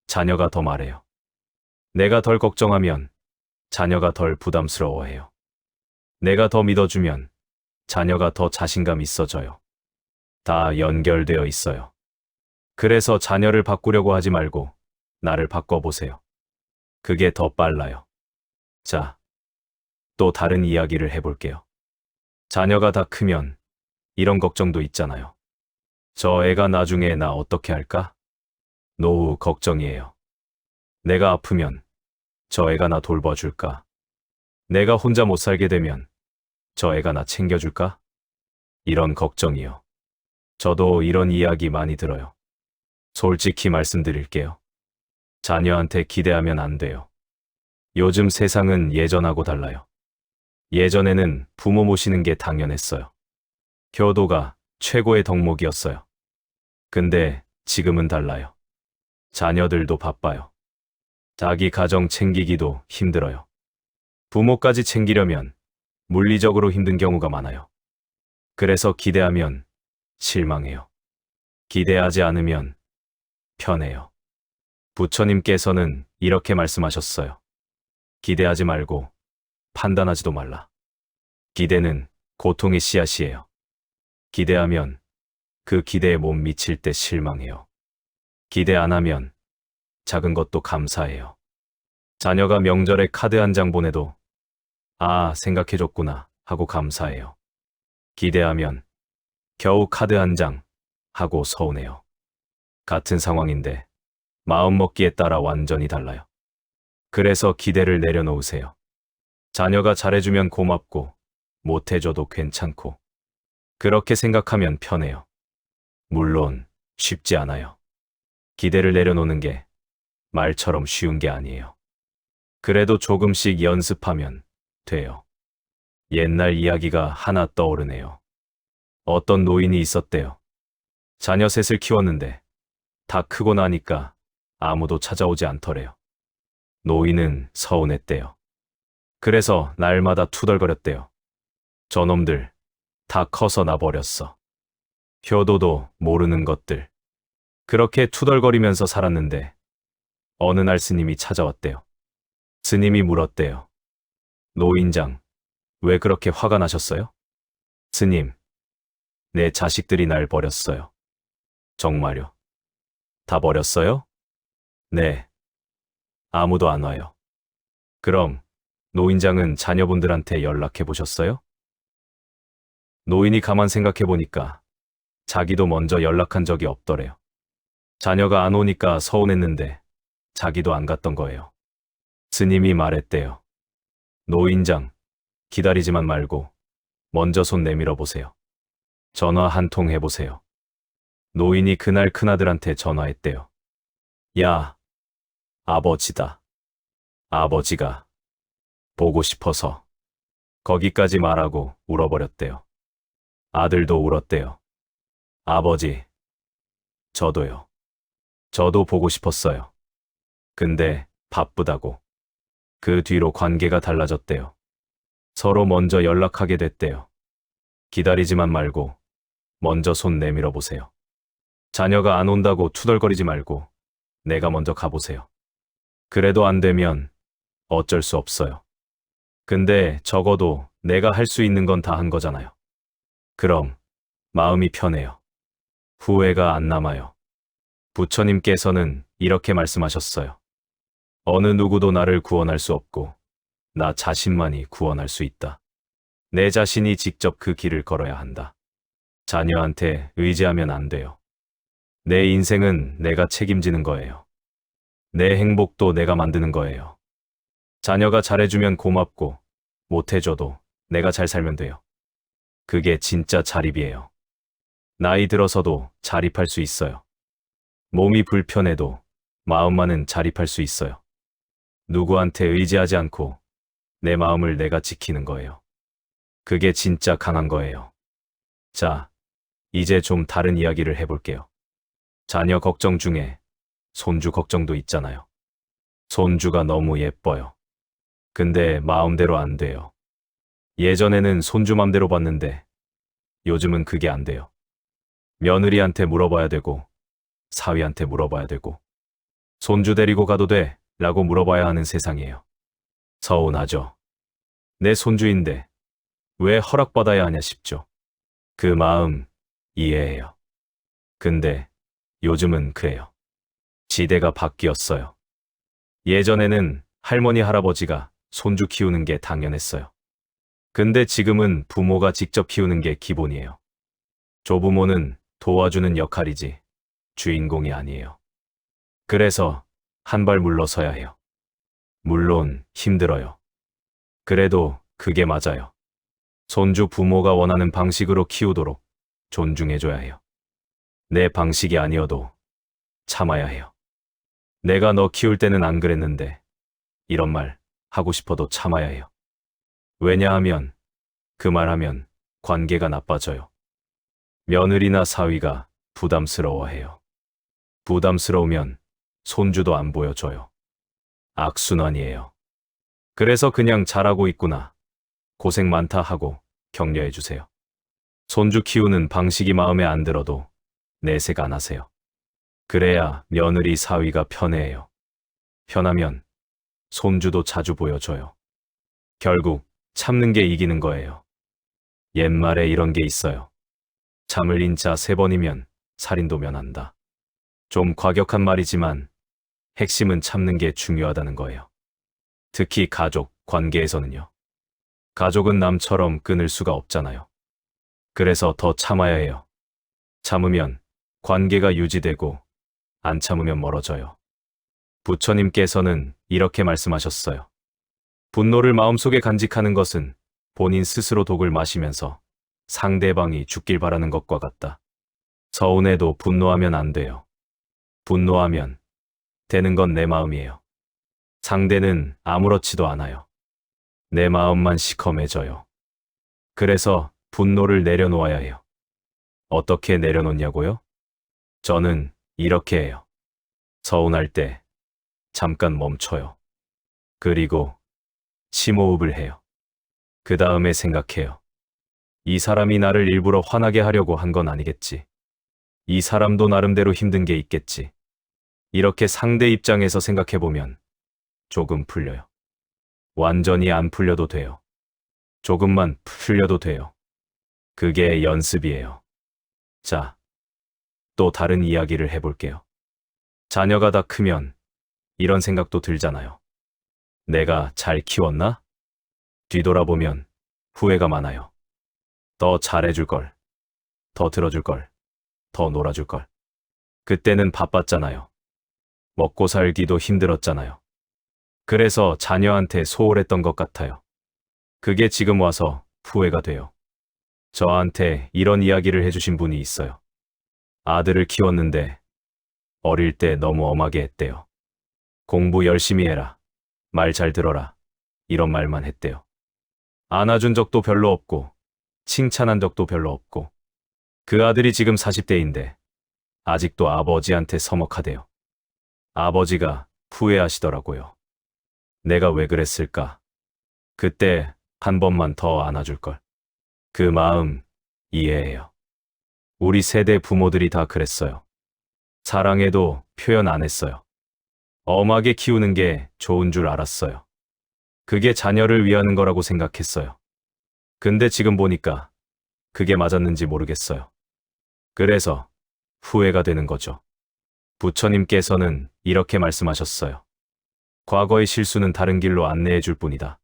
자녀가 더 말해요. 내가 덜 걱정하면 자녀가 덜 부담스러워해요. 내가 더 믿어주면 자녀가 더 자신감 있어져요. 다 연결되어 있어요. 그래서 자녀를 바꾸려고 하지 말고 나를 바꿔보세요. 그게 더 빨라요. 자, 또 다른 이야기를 해볼게요. 자녀가 다 크면 이런 걱정도 있잖아요. 저 애가 나중에 나 어떻게 할까? 노후 걱정이에요. 내가 아프면 저 애가 나 돌봐줄까? 내가 혼자 못 살게 되면 저 애가 나 챙겨줄까? 이런 걱정이요. 저도 이런 이야기 많이 들어요. 솔직히 말씀드릴게요. 자녀한테 기대하면 안 돼요. 요즘 세상은 예전하고 달라요. 예전에는 부모 모시는 게 당연했어요. 효도가 최고의 덕목이었어요. 근데 지금은 달라요. 자녀들도 바빠요. 자기 가정 챙기기도 힘들어요. 부모까지 챙기려면 물리적으로 힘든 경우가 많아요. 그래서 기대하면 실망해요. 기대하지 않으면 편해요. 부처님께서는 이렇게 말씀하셨어요. 기대하지 말고 판단하지도 말라. 기대는 고통의 씨앗이에요. 기대하면 그 기대에 못 미칠 때 실망해요. 기대 안 하면 작은 것도 감사해요. 자녀가 명절에 카드 한 장 보내도 아, 생각해줬구나 하고 감사해요. 기대하면 겨우 카드 한 장 하고 서운해요. 같은 상황인데 마음먹기에 따라 완전히 달라요. 그래서 기대를 내려놓으세요. 자녀가 잘해주면 고맙고 못해줘도 괜찮고 그렇게 생각하면 편해요. 물론 쉽지 않아요. 기대를 내려놓는 게 말처럼 쉬운 게 아니에요. 그래도 조금씩 연습하면 돼요. 옛날 이야기가 하나 떠오르네요. 어떤 노인이 있었대요. 자녀 셋을 키웠는데 다 크고 나니까 아무도 찾아오지 않더래요. 노인은 서운했대요. 그래서 날마다 투덜거렸대요. 저놈들 다 커서 나버렸어. 효도도 모르는 것들. 그렇게 투덜거리면서 살았는데 어느 날 스님이 찾아왔대요. 스님이 물었대요. 노인장, 왜 그렇게 화가 나셨어요? 스님, 내 자식들이 날 버렸어요. 정말요? 다 버렸어요? 네. 아무도 안 와요. 그럼 노인장은 자녀분들한테 연락해 보셨어요? 노인이 가만 생각해 보니까 자기도 먼저 연락한 적이 없더래요. 자녀가 안 오니까 서운했는데 자기도 안 갔던 거예요. 스님이 말했대요. 노인장, 기다리지만 말고 먼저 손 내밀어 보세요. 전화 한 통 해보세요. 노인이 그날 큰아들한테 전화했대요. 야, 아버지다. 아버지가 보고 싶어서. 거기까지 말하고 울어버렸대요. 아들도 울었대요. 아버지, 저도요. 저도 보고 싶었어요. 근데 바쁘다고. 그 뒤로 관계가 달라졌대요. 서로 먼저 연락하게 됐대요. 기다리지만 말고 먼저 손 내밀어 보세요. 자녀가 안 온다고 투덜거리지 말고 내가 먼저 가보세요. 그래도 안 되면 어쩔 수 없어요. 근데 적어도 내가 할 수 있는 건 다 한 거잖아요. 그럼 마음이 편해요. 후회가 안 남아요. 부처님께서는 이렇게 말씀하셨어요. 어느 누구도 나를 구원할 수 없고 나 자신만이 구원할 수 있다. 내 자신이 직접 그 길을 걸어야 한다. 자녀한테 의지하면 안 돼요. 내 인생은 내가 책임지는 거예요. 내 행복도 내가 만드는 거예요. 자녀가 잘해주면 고맙고 못해줘도 내가 잘 살면 돼요. 그게 진짜 자립이에요. 나이 들어서도 자립할 수 있어요. 몸이 불편해도 마음만은 자립할 수 있어요. 누구한테 의지하지 않고 내 마음을 내가 지키는 거예요. 그게 진짜 강한 거예요. 자, 이제 좀 다른 이야기를 해볼게요. 자녀 걱정 중에 손주 걱정도 있잖아요. 손주가 너무 예뻐요. 근데 마음대로 안 돼요. 예전에는 손주 맘대로 봤는데 요즘은 그게 안 돼요. 며느리한테 물어봐야 되고 사위한테 물어봐야 되고 손주 데리고 가도 돼? 라고 물어봐야 하는 세상이에요. 서운하죠. 내 손주인데 왜 허락받아야 하냐 싶죠. 그 마음 이해해요. 근데 요즘은 그래요. 시대가 바뀌었어요. 예전에는 할머니 할아버지가 손주 키우는 게 당연했어요. 근데 지금은 부모가 직접 키우는 게 기본이에요. 조부모는 도와주는 역할이지 주인공이 아니에요. 그래서 한 발 물러서야 해요. 물론 힘들어요. 그래도 그게 맞아요. 손주 부모가 원하는 방식으로 키우도록 존중해줘야 해요. 내 방식이 아니어도 참아야 해요. 내가 너 키울 때는 안 그랬는데 이런 말 하고 싶어도 참아야 해요. 왜냐하면 그 말하면 관계가 나빠져요. 며느리나 사위가 부담스러워해요. 부담스러우면 손주도 안 보여줘요. 악순환이에요. 그래서 그냥 잘하고 있구나. 고생 많다 하고 격려해 주세요. 손주 키우는 방식이 마음에 안 들어도 내색 안 하세요. 그래야 며느리 사위가 편해해요. 편하면 손주도 자주 보여줘요. 결국 참는 게 이기는 거예요. 옛말에 이런 게 있어요. 잠을 인자 3번이면 살인도 면한다. 좀 과격한 말이지만 핵심은 참는 게 중요하다는 거예요. 특히 가족 관계에서는요. 가족은 남처럼 끊을 수가 없잖아요. 그래서 더 참아야 해요. 참으면 관계가 유지되고 안 참으면 멀어져요. 부처님께서는 이렇게 말씀하셨어요. 분노를 마음속에 간직하는 것은 본인 스스로 독을 마시면서 상대방이 죽길 바라는 것과 같다. 서운해도 분노하면 안 돼요. 분노하면 되는 건 내 마음이에요. 상대는 아무렇지도 않아요. 내 마음만 시커매져요. 그래서 분노를 내려놓아야 해요. 어떻게 내려놓냐고요? 저는 이렇게 해요. 서운할 때 잠깐 멈춰요. 그리고 심호흡을 해요. 그 다음에 생각해요. 이 사람이 나를 일부러 화나게 하려고 한 건 아니겠지. 이 사람도 나름대로 힘든 게 있겠지. 이렇게 상대 입장에서 생각해보면 조금 풀려요. 완전히 안 풀려도 돼요. 조금만 풀려도 돼요. 그게 연습이에요. 자, 또 다른 이야기를 해볼게요. 자녀가 다 크면 이런 생각도 들잖아요. 내가 잘 키웠나? 뒤돌아보면 후회가 많아요. 더 잘해줄 걸, 더 들어줄 걸, 더 놀아줄 걸. 그때는 바빴잖아요. 먹고 살기도 힘들었잖아요. 그래서 자녀한테 소홀했던 것 같아요. 그게 지금 와서 후회가 돼요. 저한테 이런 이야기를 해주신 분이 있어요. 아들을 키웠는데 어릴 때 너무 엄하게 했대요. 공부 열심히 해라. 말 잘 들어라. 이런 말만 했대요. 안아준 적도 별로 없고 칭찬한 적도 별로 없고 그 아들이 지금 40대인데 아직도 아버지한테 서먹하대요. 아버지가 후회하시더라고요. 내가 왜 그랬을까? 그때 한 번만 더 안아줄걸. 그 마음 이해해요. 우리 세대 부모들이 다 그랬어요. 사랑해도 표현 안 했어요. 엄하게 키우는 게 좋은 줄 알았어요. 그게 자녀를 위하는 거라고 생각했어요. 근데 지금 보니까 그게 맞았는지 모르겠어요. 그래서 후회가 되는 거죠. 부처님께서는 이렇게 말씀하셨어요. 과거의 실수는 다른 길로 안내해 줄 뿐이다.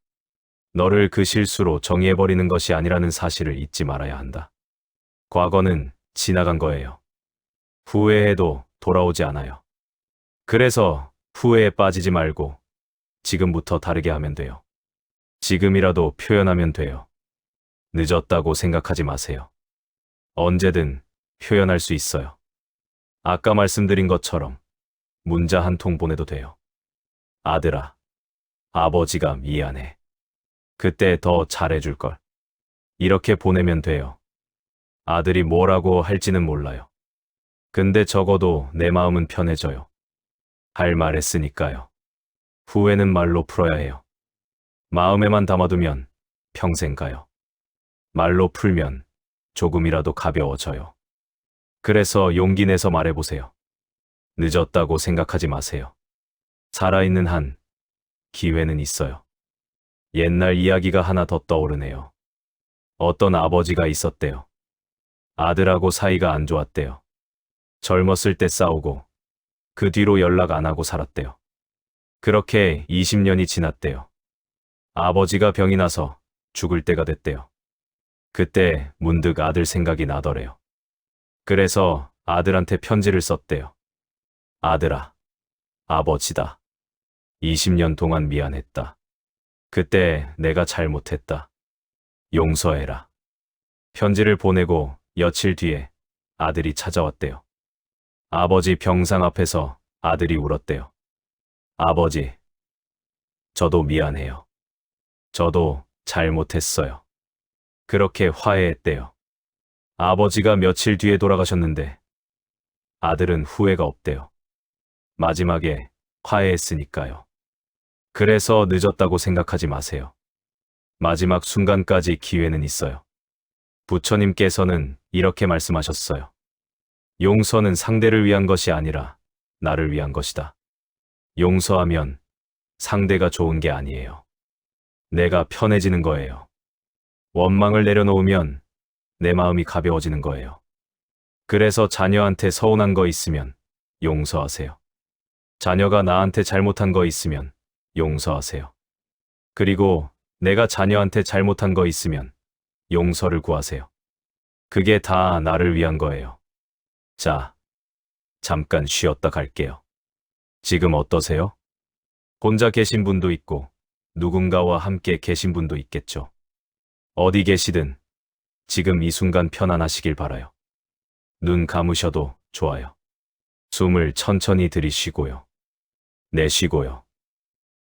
너를 그 실수로 정의해버리는 것이 아니라는 사실을 잊지 말아야 한다. 과거는 지나간 거예요. 후회해도 돌아오지 않아요. 그래서 후회에 빠지지 말고 지금부터 다르게 하면 돼요. 지금이라도 표현하면 돼요. 늦었다고 생각하지 마세요. 언제든 표현할 수 있어요. 아까 말씀드린 것처럼 문자 한 통 보내도 돼요. 아들아, 아버지가 미안해. 그때 더 잘해줄걸. 이렇게 보내면 돼요. 아들이 뭐라고 할지는 몰라요. 근데 적어도 내 마음은 편해져요. 할 말 했으니까요. 후회는 말로 풀어야 해요. 마음에만 담아두면 평생 가요. 말로 풀면 조금이라도 가벼워져요. 그래서 용기 내서 말해보세요. 늦었다고 생각하지 마세요. 살아있는 한 기회는 있어요. 옛날 이야기가 하나 더 떠오르네요. 어떤 아버지가 있었대요. 아들하고 사이가 안 좋았대요. 젊었을 때 싸우고 그 뒤로 연락 안 하고 살았대요. 그렇게 20년이 지났대요. 아버지가 병이 나서 죽을 때가 됐대요. 그때 문득 아들 생각이 나더래요. 그래서 아들한테 편지를 썼대요. 아들아, 아버지다. 20년 동안 미안했다. 그때 내가 잘못했다. 용서해라. 편지를 보내고 며칠 뒤에 아들이 찾아왔대요. 아버지 병상 앞에서 아들이 울었대요. 아버지, 저도 미안해요. 저도 잘못했어요. 그렇게 화해했대요. 아버지가 며칠 뒤에 돌아가셨는데 아들은 후회가 없대요. 마지막에 화해했으니까요. 그래서 늦었다고 생각하지 마세요. 마지막 순간까지 기회는 있어요. 부처님께서는 이렇게 말씀하셨어요. 용서는 상대를 위한 것이 아니라 나를 위한 것이다. 용서하면 상대가 좋은 게 아니에요. 내가 편해지는 거예요. 원망을 내려놓으면 내 마음이 가벼워지는 거예요. 그래서 자녀한테 서운한 거 있으면 용서하세요. 자녀가 나한테 잘못한 거 있으면 용서하세요. 그리고 내가 자녀한테 잘못한 거 있으면 용서를 구하세요. 그게 다 나를 위한 거예요. 자, 잠깐 쉬었다 갈게요. 지금 어떠세요? 혼자 계신 분도 있고 누군가와 함께 계신 분도 있겠죠. 어디 계시든 지금 이 순간 편안하시길 바라요. 눈 감으셔도 좋아요. 숨을 천천히 들이쉬고요. 내쉬고요.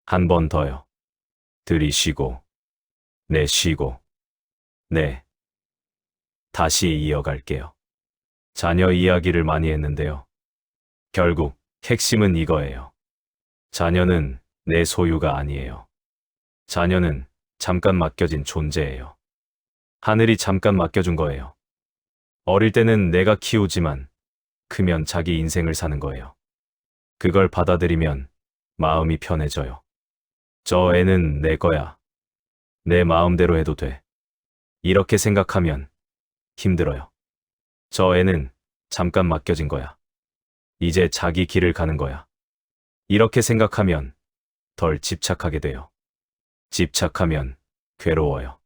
한 번 더요. 들이쉬고, 내쉬고, 네. 다시 이어갈게요. 자녀 이야기를 많이 했는데요. 결국 핵심은 이거예요. 자녀는 내 소유가 아니에요. 자녀는 잠깐 맡겨진 존재예요. 하늘이 잠깐 맡겨준 거예요. 어릴 때는 내가 키우지만 크면 자기 인생을 사는 거예요. 그걸 받아들이면 마음이 편해져요. 저 애는 내 거야. 내 마음대로 해도 돼. 이렇게 생각하면 힘들어요. 저 애는 잠깐 맡겨진 거야. 이제 자기 길을 가는 거야. 이렇게 생각하면 덜 집착하게 돼요. 집착하면 괴로워요.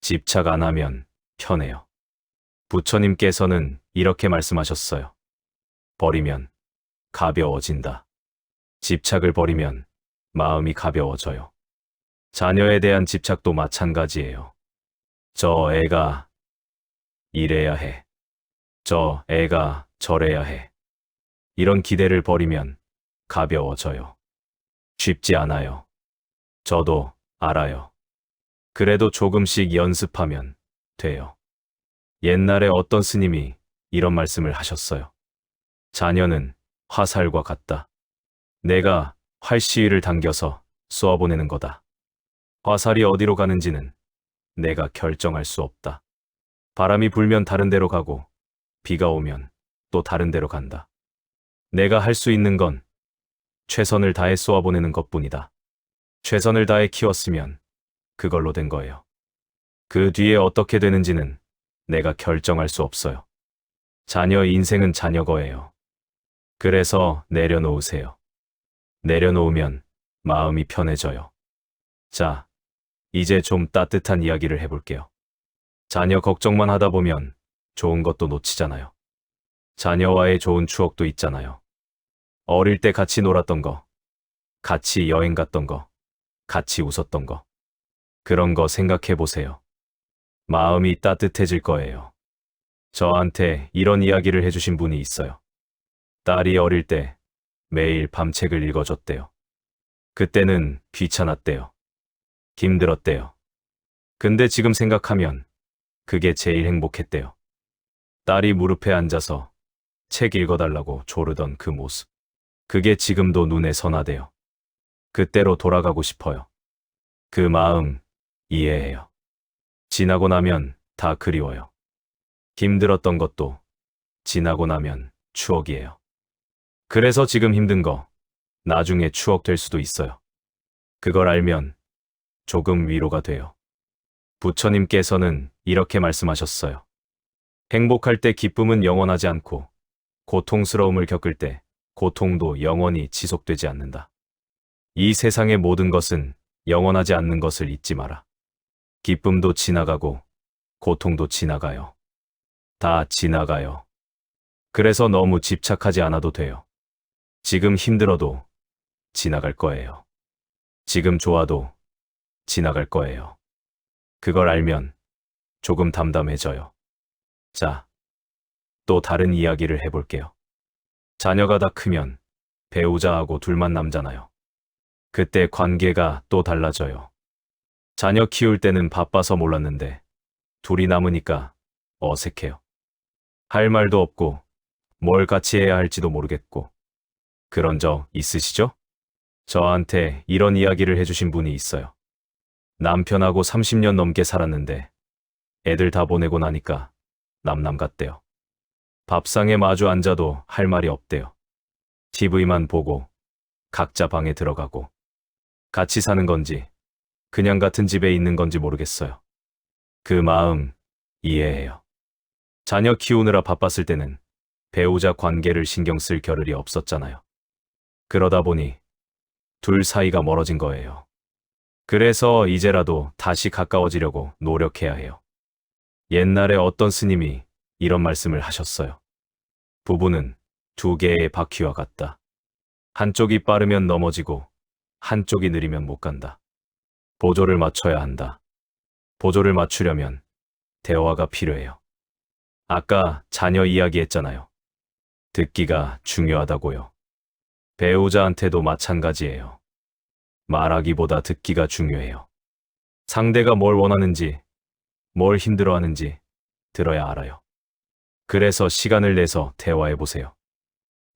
집착 안 하면 편해요. 부처님께서는 이렇게 말씀하셨어요. 버리면 가벼워진다. 집착을 버리면 마음이 가벼워져요. 자녀에 대한 집착도 마찬가지예요. 저 애가 이래야 해. 저 애가 저래야 해. 이런 기대를 버리면 가벼워져요. 쉽지 않아요. 저도 알아요. 그래도 조금씩 연습하면 돼요. 옛날에 어떤 스님이 이런 말씀을 하셨어요. 자녀는 화살과 같다. 내가 활시위를 당겨서 쏘아보내는 거다. 화살이 어디로 가는지는 내가 결정할 수 없다. 바람이 불면 다른 데로 가고 비가 오면 또 다른 데로 간다. 내가 할 수 있는 건 최선을 다해 쏘아보내는 것뿐이다. 최선을 다해 키웠으면 그걸로 된 거예요. 그 뒤에 어떻게 되는지는 내가 결정할 수 없어요. 자녀 인생은 자녀 거예요. 그래서 내려놓으세요. 내려놓으면 마음이 편해져요. 자, 이제 좀 따뜻한 이야기를 해볼게요. 자녀 걱정만 하다 보면 좋은 것도 놓치잖아요. 자녀와의 좋은 추억도 있잖아요. 어릴 때 같이 놀았던 거, 같이 여행 갔던 거, 같이 웃었던 거. 그런 거 생각해 보세요. 마음이 따뜻해질 거예요. 저한테 이런 이야기를 해주신 분이 있어요. 딸이 어릴 때 매일 밤책을 읽어줬대요. 그때는 귀찮았대요. 힘들었대요. 근데 지금 생각하면 그게 제일 행복했대요. 딸이 무릎에 앉아서 책 읽어달라고 조르던 그 모습. 그게 지금도 눈에 선하대요. 그때로 돌아가고 싶어요. 그 마음 이해해요. 지나고 나면 다 그리워요. 힘들었던 것도 지나고 나면 추억이에요. 그래서 지금 힘든 거 나중에 추억 될 수도 있어요. 그걸 알면 조금 위로가 돼요. 부처님께서는 이렇게 말씀하셨어요. 행복할 때 기쁨은 영원하지 않고 고통스러움을 겪을 때 고통도 영원히 지속되지 않는다. 이 세상의 모든 것은 영원하지 않는 것을 잊지 마라. 기쁨도 지나가고 고통도 지나가요. 다 지나가요. 그래서 너무 집착하지 않아도 돼요. 지금 힘들어도 지나갈 거예요. 지금 좋아도 지나갈 거예요. 그걸 알면 조금 담담해져요. 자, 또 다른 이야기를 해볼게요. 자녀가 다 크면 배우자하고 둘만 남잖아요. 그때 관계가 또 달라져요. 자녀 키울 때는 바빠서 몰랐는데 둘이 남으니까 어색해요. 할 말도 없고 뭘 같이 해야 할지도 모르겠고. 그런 적 있으시죠? 저한테 이런 이야기를 해주신 분이 있어요. 남편하고 30년 넘게 살았는데 애들 다 보내고 나니까 남남 같대요. 밥상에 마주 앉아도 할 말이 없대요. TV만 보고 각자 방에 들어가고. 같이 사는 건지 그냥 같은 집에 있는 건지 모르겠어요. 그 마음 이해해요. 자녀 키우느라 바빴을 때는 배우자 관계를 신경 쓸 겨를이 없었잖아요. 그러다 보니 둘 사이가 멀어진 거예요. 그래서 이제라도 다시 가까워지려고 노력해야 해요. 옛날에 어떤 스님이 이런 말씀을 하셨어요. 부부는 두 개의 바퀴와 같다. 한쪽이 빠르면 넘어지고 한쪽이 느리면 못 간다. 보조를 맞춰야 한다. 보조를 맞추려면 대화가 필요해요. 아까 자녀 이야기했잖아요. 듣기가 중요하다고요. 배우자한테도 마찬가지예요. 말하기보다 듣기가 중요해요. 상대가 뭘 원하는지, 뭘 힘들어하는지 들어야 알아요. 그래서 시간을 내서 대화해보세요.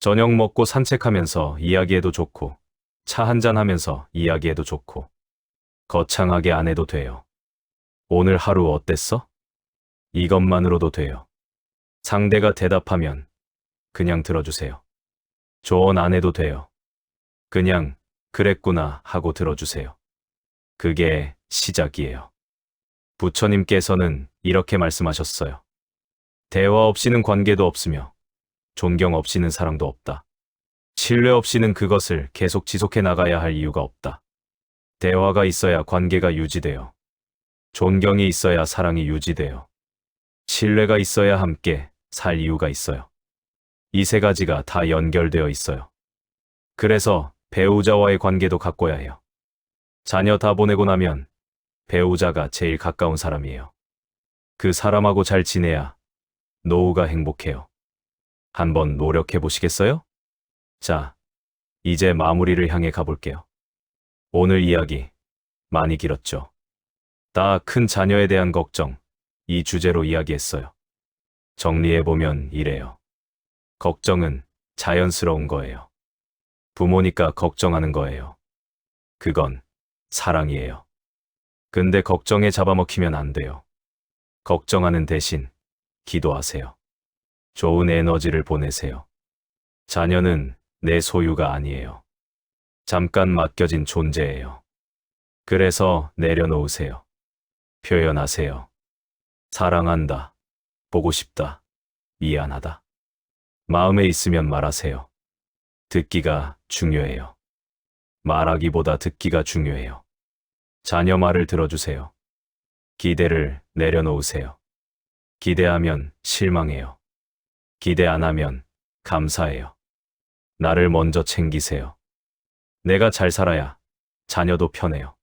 저녁 먹고 산책하면서 이야기해도 좋고, 차 한잔 하면서 이야기해도 좋고, 거창하게 안 해도 돼요. 오늘 하루 어땠어? 이것만으로도 돼요. 상대가 대답하면 그냥 들어주세요. 조언 안 해도 돼요. 그냥 그랬구나 하고 들어주세요. 그게 시작이에요. 부처님께서는 이렇게 말씀하셨어요. 대화 없이는 관계도 없으며 존경 없이는 사랑도 없다. 신뢰 없이는 그것을 계속 지속해 나가야 할 이유가 없다. 대화가 있어야 관계가 유지돼요. 존경이 있어야 사랑이 유지돼요. 신뢰가 있어야 함께 살 이유가 있어요. 이 세 가지가 다 연결되어 있어요. 그래서 배우자와의 관계도 가꿔야 해요. 자녀 다 보내고 나면 배우자가 제일 가까운 사람이에요. 그 사람하고 잘 지내야 노후가 행복해요. 한번 노력해 보시겠어요? 자, 이제 마무리를 향해 가볼게요. 오늘 이야기 많이 길었죠? 다 큰 자녀에 대한 걱정, 이 주제로 이야기했어요. 정리해보면 이래요. 걱정은 자연스러운 거예요. 부모니까 걱정하는 거예요. 그건 사랑이에요. 근데 걱정에 잡아먹히면 안 돼요. 걱정하는 대신 기도하세요. 좋은 에너지를 보내세요. 자녀는 내 소유가 아니에요. 잠깐 맡겨진 존재예요. 그래서 내려놓으세요. 표현하세요. 사랑한다. 보고 싶다. 미안하다. 마음에 있으면 말하세요. 듣기가 중요해요. 말하기보다 듣기가 중요해요. 자녀 말을 들어주세요. 기대를 내려놓으세요. 기대하면 실망해요. 기대 안 하면 감사해요. 나를 먼저 챙기세요. 내가 잘 살아야 자녀도 편해요.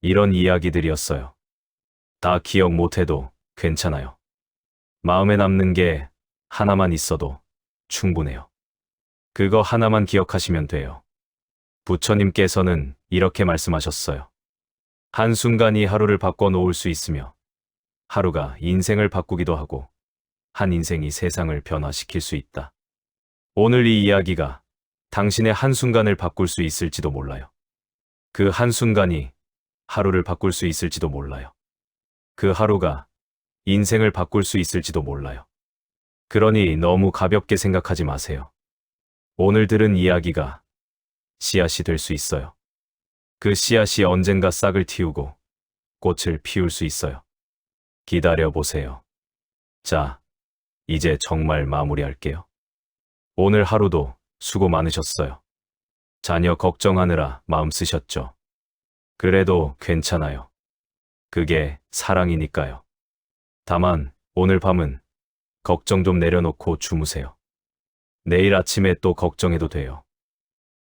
이런 이야기들이었어요. 다 기억 못해도 괜찮아요. 마음에 남는 게 하나만 있어도 충분해요. 그거 하나만 기억하시면 돼요. 부처님께서는 이렇게 말씀하셨어요. 한순간이 하루를 바꿔놓을 수 있으며 하루가 인생을 바꾸기도 하고 한 인생이 세상을 변화시킬 수 있다. 오늘 이 이야기가 당신의 한순간을 바꿀 수 있을지도 몰라요. 그 한순간이 하루를 바꿀 수 있을지도 몰라요. 그 하루가 인생을 바꿀 수 있을지도 몰라요. 그러니 너무 가볍게 생각하지 마세요. 오늘 들은 이야기가 씨앗이 될 수 있어요. 그 씨앗이 언젠가 싹을 틔우고 꽃을 피울 수 있어요. 기다려 보세요. 자, 이제 정말 마무리할게요. 오늘 하루도 수고 많으셨어요. 자녀 걱정하느라 마음 쓰셨죠? 그래도 괜찮아요. 그게 사랑이니까요. 다만 오늘 밤은 걱정 좀 내려놓고 주무세요. 내일 아침에 또 걱정해도 돼요.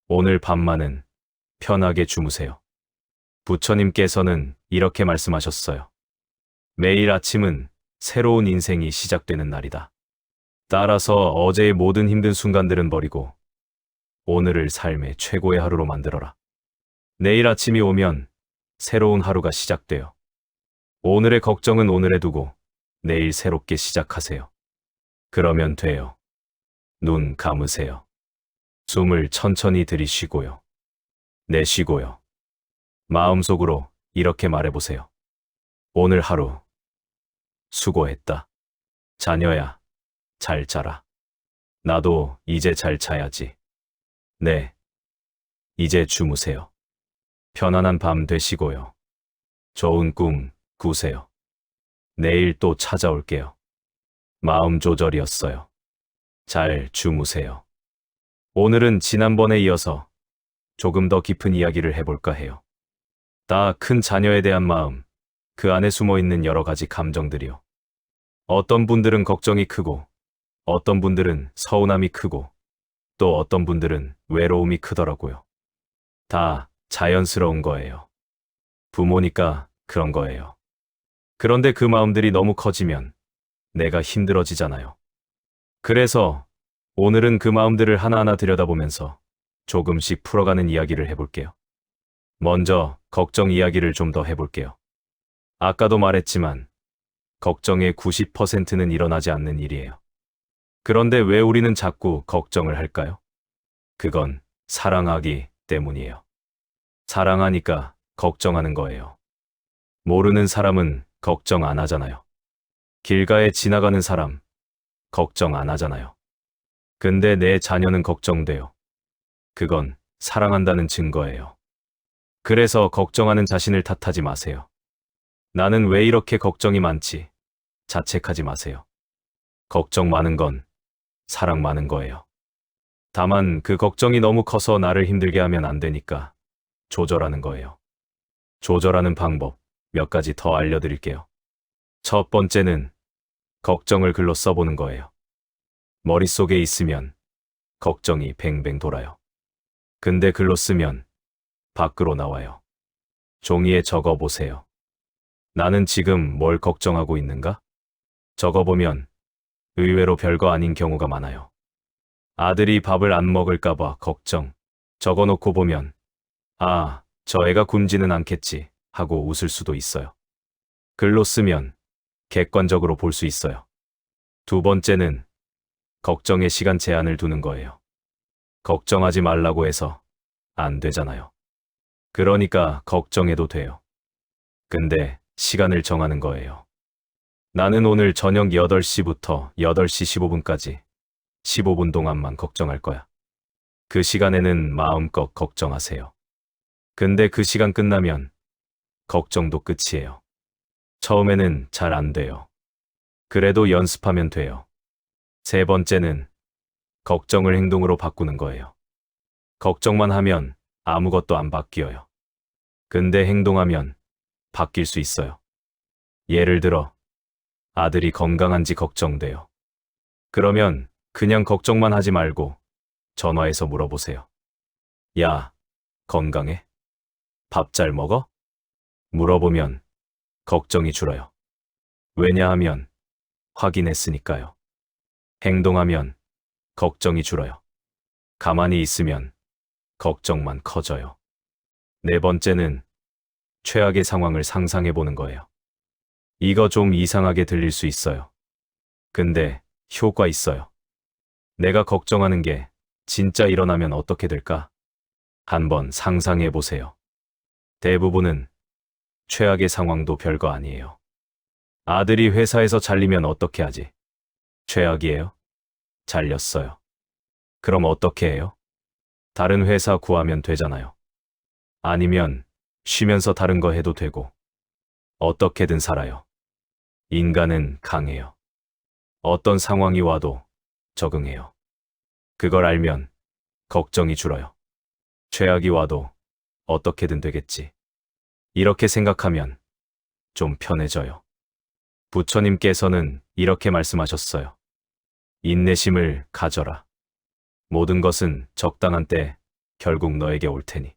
오늘 밤만은 편하게 주무세요. 부처님께서는 이렇게 말씀하셨어요. 매일 아침은 새로운 인생이 시작되는 날이다. 따라서 어제의 모든 힘든 순간들은 버리고 오늘을 삶의 최고의 하루로 만들어라. 내일 아침이 오면 새로운 하루가 시작돼요. 오늘의 걱정은 오늘에 두고 내일 새롭게 시작하세요. 그러면 돼요. 눈 감으세요. 숨을 천천히 들이쉬고요. 내쉬고요. 마음속으로 이렇게 말해보세요. 오늘 하루 수고했다. 자녀야, 잘 자라. 나도 이제 잘 자야지. 네, 이제 주무세요. 편안한 밤 되시고요. 좋은 꿈 꾸세요. 내일 또 찾아올게요. 마음 조절이었어요. 잘 주무세요. 오늘은 지난번에 이어서 조금 더 깊은 이야기를 해볼까 해요. 다 큰 자녀에 대한 마음, 그 안에 숨어있는 여러 가지 감정들이요. 어떤 분들은 걱정이 크고, 어떤 분들은 서운함이 크고, 또 어떤 분들은 외로움이 크더라고요. 다 자연스러운 거예요. 부모니까 그런 거예요. 그런데 그 마음들이 너무 커지면 내가 힘들어지잖아요. 그래서 오늘은 그 마음들을 하나하나 들여다보면서 조금씩 풀어가는 이야기를 해볼게요. 먼저 걱정 이야기를 좀 더 해볼게요. 아까도 말했지만 걱정의 90%는 일어나지 않는 일이에요. 그런데 왜 우리는 자꾸 걱정을 할까요? 그건 사랑하기 때문이에요. 사랑하니까 걱정하는 거예요. 모르는 사람은 걱정 안 하잖아요. 길가에 지나가는 사람 걱정 안 하잖아요. 근데 내 자녀는 걱정돼요. 그건 사랑한다는 증거예요. 그래서 걱정하는 자신을 탓하지 마세요. 나는 왜 이렇게 걱정이 많지? 자책하지 마세요. 걱정 많은 건 사랑 많은 거예요. 다만 그 걱정이 너무 커서 나를 힘들게 하면 안 되니까 조절하는 거예요. 조절하는 방법 몇 가지 더 알려드릴게요. 첫 번째는 걱정을 글로 써보는 거예요. 머릿속에 있으면 걱정이 뱅뱅 돌아요. 근데 글로 쓰면 밖으로 나와요. 종이에 적어보세요. 나는 지금 뭘 걱정하고 있는가? 적어보면 의외로 별거 아닌 경우가 많아요. 아들이 밥을 안 먹을까봐 걱정. 적어놓고 보면, 아, 저 애가 굶지는 않겠지 하고 웃을 수도 있어요. 글로 쓰면 객관적으로 볼 수 있어요. 두 번째는 걱정에 시간 제한을 두는 거예요. 걱정하지 말라고 해서 안 되잖아요. 그러니까 걱정해도 돼요. 근데 시간을 정하는 거예요. 나는 오늘 저녁 8시부터 8시 15분까지 15분 동안만 걱정할 거야. 그 시간에는 마음껏 걱정하세요. 근데 그 시간 끝나면 걱정도 끝이에요. 처음에는 잘 안 돼요. 그래도 연습하면 돼요. 세 번째는 걱정을 행동으로 바꾸는 거예요. 걱정만 하면 아무것도 안 바뀌어요. 근데 행동하면 바뀔 수 있어요. 예를 들어, 아들이 건강한지 걱정돼요. 그러면 그냥 걱정만 하지 말고 전화해서 물어보세요. 야, 건강해? 밥 잘 먹어? 물어보면 걱정이 줄어요. 왜냐하면 확인했으니까요. 행동하면 걱정이 줄어요. 가만히 있으면 걱정만 커져요. 네 번째는 최악의 상황을 상상해 보는 거예요. 이거 좀 이상하게 들릴 수 있어요. 근데 효과 있어요. 내가 걱정하는 게 진짜 일어나면 어떻게 될까? 한번 상상해 보세요. 대부분은 최악의 상황도 별거 아니에요. 아들이 회사에서 잘리면 어떻게 하지? 최악이에요? 잘렸어요. 그럼 어떻게 해요? 다른 회사 구하면 되잖아요. 아니면 쉬면서 다른 거 해도 되고. 어떻게든 살아요. 인간은 강해요. 어떤 상황이 와도 적응해요. 그걸 알면 걱정이 줄어요. 최악이 와도 어떻게든 되겠지. 이렇게 생각하면 좀 편해져요. 부처님께서는 이렇게 말씀하셨어요. 인내심을 가져라. 모든 것은 적당한 때 결국 너에게 올 테니.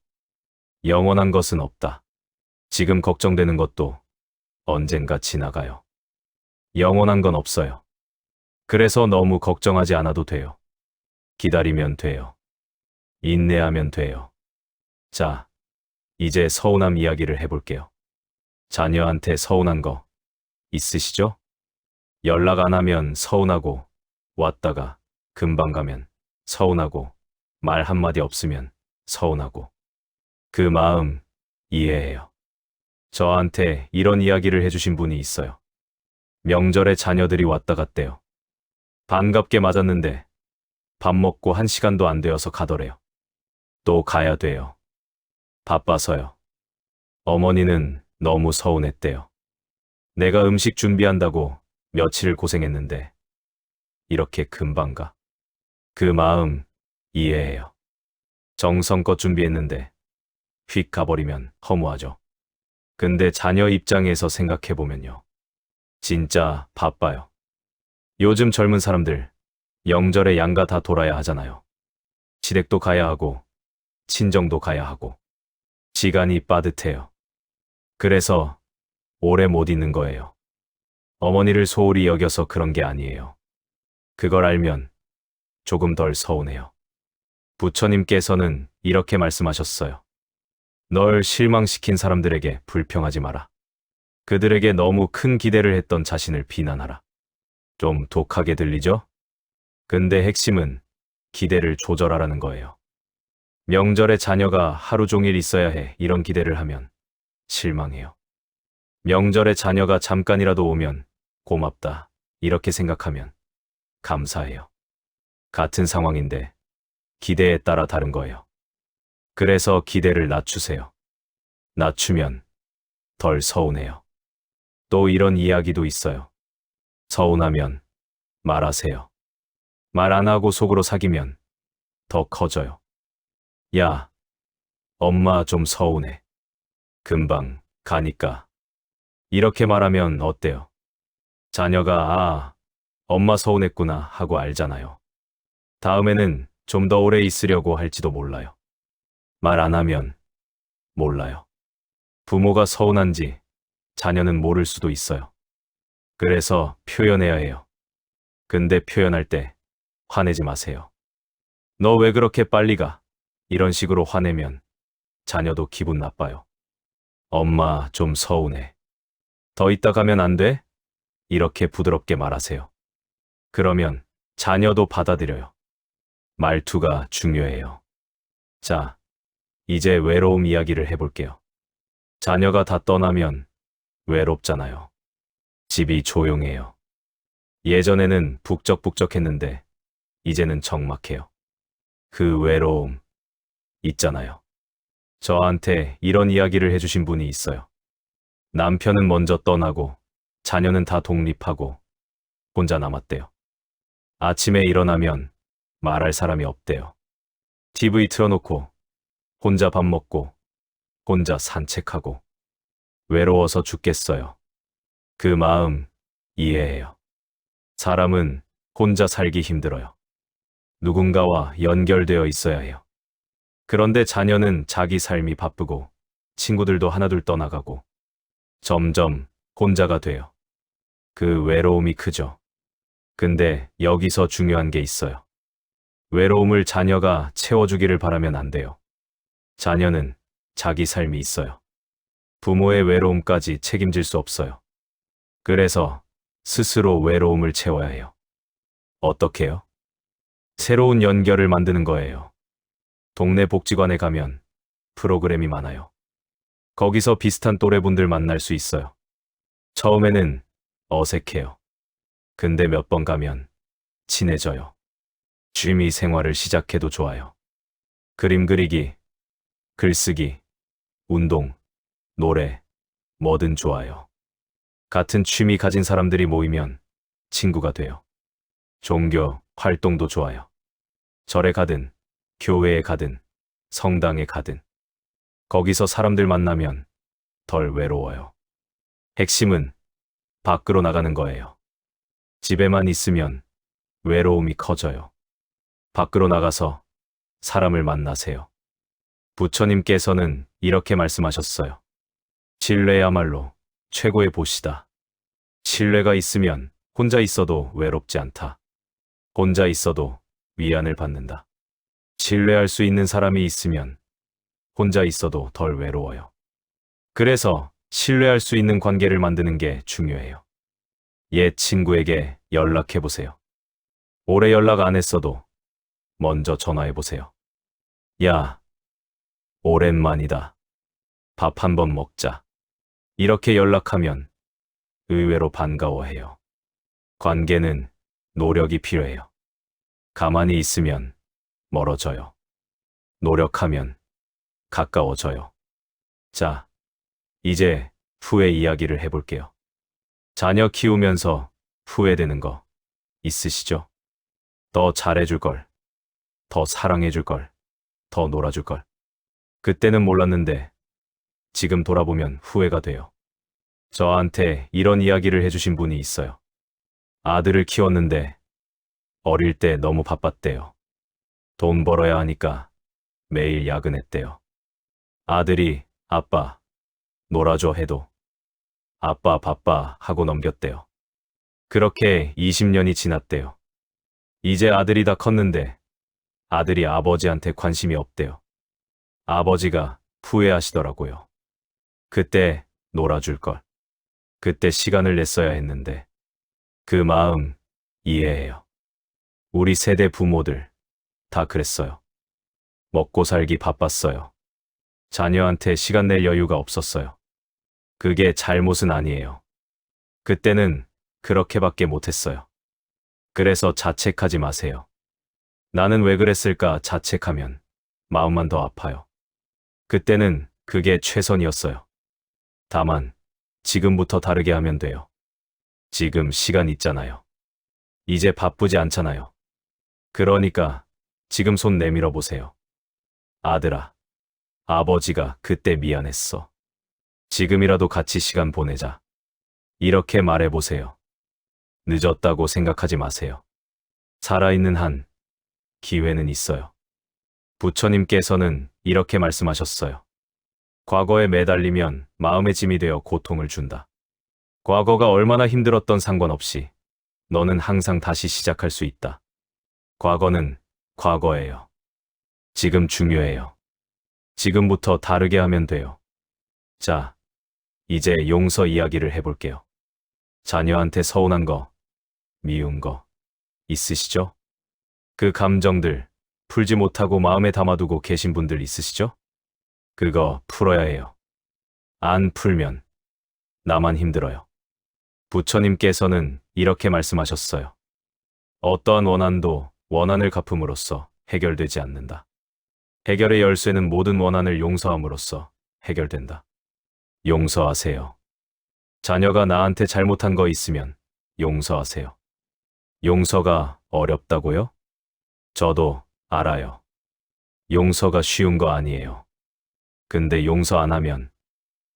영원한 것은 없다. 지금 걱정되는 것도 언젠가 지나가요. 영원한 건 없어요. 그래서 너무 걱정하지 않아도 돼요. 기다리면 돼요. 인내하면 돼요. 자, 이제 서운함 이야기를 해볼게요. 자녀한테 서운한 거 있으시죠? 연락 안 하면 서운하고, 왔다가 금방 가면 서운하고, 말 한마디 없으면 서운하고. 그 마음 이해해요. 저한테 이런 이야기를 해주신 분이 있어요. 명절에 자녀들이 왔다 갔대요. 반갑게 맞았는데 밥 먹고 1시간도 안 되어서 가더래요. 또 가야 돼요. 바빠서요. 어머니는 너무 서운했대요. 내가 음식 준비한다고 며칠 고생했는데 이렇게 금방 가. 그 마음 이해해요. 정성껏 준비했는데 휙 가버리면 허무하죠. 근데 자녀 입장에서 생각해보면요. 진짜 바빠요. 요즘 젊은 사람들 명절에 양가 다 돌아야 하잖아요. 시댁도 가야 하고 친정도 가야 하고 시간이 빠듯해요. 그래서 오래 못 있는 거예요. 어머니를 소홀히 여겨서 그런 게 아니에요. 그걸 알면 조금 덜 서운해요. 부처님께서는 이렇게 말씀하셨어요. 널 실망시킨 사람들에게 불평하지 마라. 그들에게 너무 큰 기대를 했던 자신을 비난하라. 좀 독하게 들리죠? 근데 핵심은 기대를 조절하라는 거예요. 명절에 자녀가 하루 종일 있어야 해 이런 기대를 하면 실망해요. 명절에 자녀가 잠깐이라도 오면 고맙다 이렇게 생각하면 감사해요. 같은 상황인데 기대에 따라 다른 거예요. 그래서 기대를 낮추세요. 낮추면 덜 서운해요. 또 이런 이야기도 있어요. 서운하면 말하세요. 말 안 하고 속으로 사귀면 더 커져요. 야, 엄마 좀 서운해. 금방 가니까. 이렇게 말하면 어때요? 자녀가 엄마 서운했구나 하고 알잖아요. 다음에는 좀 더 오래 있으려고 할지도 몰라요. 말 안 하면 몰라요. 부모가 서운한지 자녀는 모를 수도 있어요. 그래서 표현해야 해요. 근데 표현할 때 화내지 마세요. 너 왜 그렇게 빨리 가? 이런 식으로 화내면 자녀도 기분 나빠요. 엄마, 좀 서운해. 더 있다 가면 안 돼? 이렇게 부드럽게 말하세요. 그러면 자녀도 받아들여요. 말투가 중요해요. 자, 이제 외로움 이야기를 해볼게요. 자녀가 다 떠나면 외롭잖아요. 집이 조용해요. 예전에는 북적북적했는데 이제는 적막해요. 그 외로움 있잖아요. 저한테 이런 이야기를 해주신 분이 있어요. 남편은 먼저 떠나고 자녀는 다 독립하고 혼자 남았대요. 아침에 일어나면 말할 사람이 없대요. TV 틀어놓고 혼자 밥 먹고 혼자 산책하고 외로워서 죽겠어요. 그 마음 이해해요. 사람은 혼자 살기 힘들어요. 누군가와 연결되어 있어야 해요. 그런데 자녀는 자기 삶이 바쁘고 친구들도 하나둘 떠나가고 점점 혼자가 돼요. 그 외로움이 크죠. 근데 여기서 중요한 게 있어요. 외로움을 자녀가 채워주기를 바라면 안 돼요. 자녀는 자기 삶이 있어요. 부모의 외로움까지 책임질 수 없어요. 그래서 스스로 외로움을 채워야 해요. 어떻게요? 새로운 연결을 만드는 거예요. 동네 복지관에 가면 프로그램이 많아요. 거기서 비슷한 또래분들 만날 수 있어요. 처음에는 어색해요. 근데 몇 번 가면 친해져요. 취미 생활을 시작해도 좋아요. 그림 그리기, 글쓰기, 운동, 노래, 뭐든 좋아요. 같은 취미 가진 사람들이 모이면 친구가 돼요. 종교 활동도 좋아요. 절에 가든, 교회에 가든, 성당에 가든. 거기서 사람들 만나면 덜 외로워요. 핵심은 밖으로 나가는 거예요. 집에만 있으면 외로움이 커져요. 밖으로 나가서 사람을 만나세요. 부처님께서는 이렇게 말씀하셨어요. 신뢰야말로 최고의 보시다. 신뢰가 있으면 혼자 있어도 외롭지 않다. 혼자 있어도 위안을 받는다. 신뢰할 수 있는 사람이 있으면 혼자 있어도 덜 외로워요. 그래서 신뢰할 수 있는 관계를 만드는 게 중요해요. 옛 친구에게 연락해 보세요. 오래 연락 안 했어도 먼저 전화해 보세요. 야, 오랜만이다. 밥 한번 먹자. 이렇게 연락하면 의외로 반가워해요. 관계는 노력이 필요해요. 가만히 있으면 멀어져요. 노력하면 가까워져요. 자, 이제 후회 이야기를 해볼게요. 자녀 키우면서 후회되는 거 있으시죠? 더 잘해줄 걸, 더 사랑해줄 걸, 더 놀아줄 걸. 그때는 몰랐는데 지금 돌아보면 후회가 돼요. 저한테 이런 이야기를 해주신 분이 있어요. 아들을 키웠는데 어릴 때 너무 바빴대요. 돈 벌어야 하니까 매일 야근했대요. 아들이 아빠, 놀아줘 해도 아빠 바빠 하고 넘겼대요. 그렇게 20년이 지났대요. 이제 아들이 다 컸는데 아들이 아버지한테 관심이 없대요. 아버지가 후회하시더라고요. 그때 놀아줄 걸. 그때 시간을 냈어야 했는데. 그 마음 이해해요. 우리 세대 부모들 다 그랬어요. 먹고 살기 바빴어요. 자녀한테 시간 낼 여유가 없었어요. 그게 잘못은 아니에요. 그때는 그렇게밖에 못했어요. 그래서 자책하지 마세요. 나는 왜 그랬을까 자책하면 마음만 더 아파요. 그때는 그게 최선이었어요. 다만 지금부터 다르게 하면 돼요. 지금 시간 있잖아요. 이제 바쁘지 않잖아요. 그러니까 지금 손 내밀어 보세요. 아들아, 아버지가 그때 미안했어. 지금이라도 같이 시간 보내자. 이렇게 말해보세요. 늦었다고 생각하지 마세요. 살아있는 한 기회는 있어요. 부처님께서는 이렇게 말씀하셨어요. 과거에 매달리면 마음의 짐이 되어 고통을 준다. 과거가 얼마나 힘들었던 상관없이 너는 항상 다시 시작할 수 있다. 과거는 과거예요. 지금 중요해요. 지금부터 다르게 하면 돼요. 자, 이제 용서 이야기를 해볼게요. 자녀한테 서운한 거, 미운 거 있으시죠? 그 감정들 풀지 못하고 마음에 담아두고 계신 분들 있으시죠? 그거 풀어야 해요. 안 풀면 나만 힘들어요. 부처님께서는 이렇게 말씀하셨어요. 어떠한 원한도 원한을 갚음으로써 해결되지 않는다. 해결의 열쇠는 모든 원한을 용서함으로써 해결된다. 용서하세요. 자녀가 나한테 잘못한 거 있으면 용서하세요. 용서가 어렵다고요? 저도 알아요. 용서가 쉬운 거 아니에요. 근데 용서 안 하면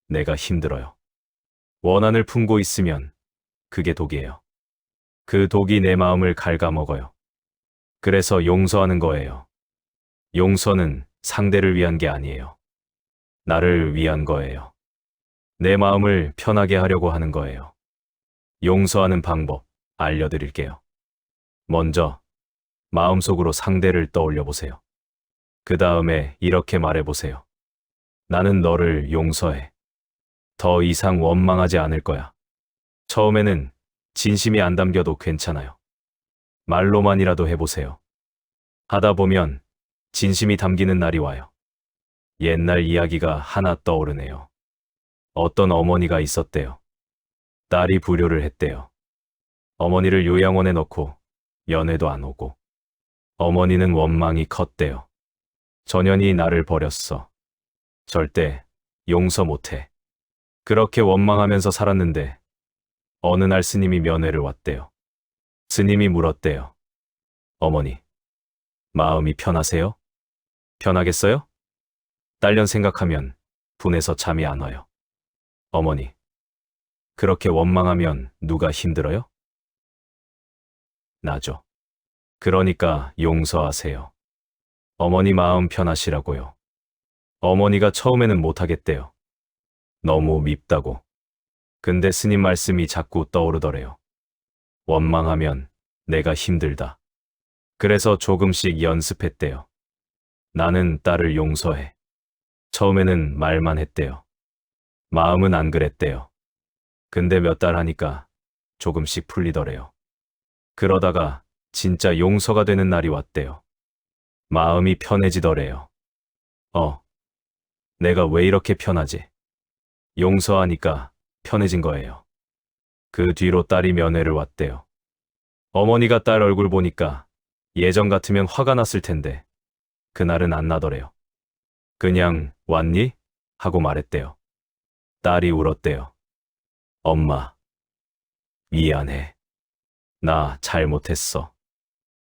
내가 힘들어요. 원한을 품고 있으면 그게 독이에요. 그 독이 내 마음을 갉아먹어요. 그래서 용서하는 거예요. 용서는 상대를 위한 게 아니에요. 나를 위한 거예요. 내 마음을 편하게 하려고 하는 거예요. 용서하는 방법 알려드릴게요. 먼저 마음속으로 상대를 떠올려 보세요. 그 다음에 이렇게 말해보세요. 나는 너를 용서해. 더 이상 원망하지 않을 거야. 처음에는 진심이 안 담겨도 괜찮아요. 말로만이라도 해보세요. 하다 보면 진심이 담기는 날이 와요. 옛날 이야기가 하나 떠오르네요. 어떤 어머니가 있었대요. 딸이 불효를 했대요. 어머니를 요양원에 넣고 면회도 안 오고. 어머니는 원망이 컸대요. 전현이 나를 버렸어. 절대 용서 못해. 그렇게 원망하면서 살았는데 어느 날 스님이 면회를 왔대요. 스님이 물었대요. 어머니, 마음이 편하세요? 편하겠어요? 딸년 생각하면 분해서 잠이 안 와요. 어머니, 그렇게 원망하면 누가 힘들어요? 나죠. 그러니까 용서하세요. 어머니 마음 편하시라고요. 어머니가 처음에는 못하겠대요. 너무 밉다고. 근데 스님 말씀이 자꾸 떠오르더래요. 원망하면 내가 힘들다. 그래서 조금씩 연습했대요. 나는 딸을 용서해. 처음에는 말만 했대요. 마음은 안 그랬대요. 근데 몇 달 하니까 조금씩 풀리더래요. 그러다가 진짜 용서가 되는 날이 왔대요. 마음이 편해지더래요. 내가 왜 이렇게 편하지? 용서하니까 편해진 거예요. 그 뒤로 딸이 면회를 왔대요. 어머니가 딸 얼굴 보니까 예전 같으면 화가 났을 텐데 그날은 안 나더래요. 그냥 왔니? 하고 말했대요. 딸이 울었대요. 엄마, 미안해. 나 잘못했어.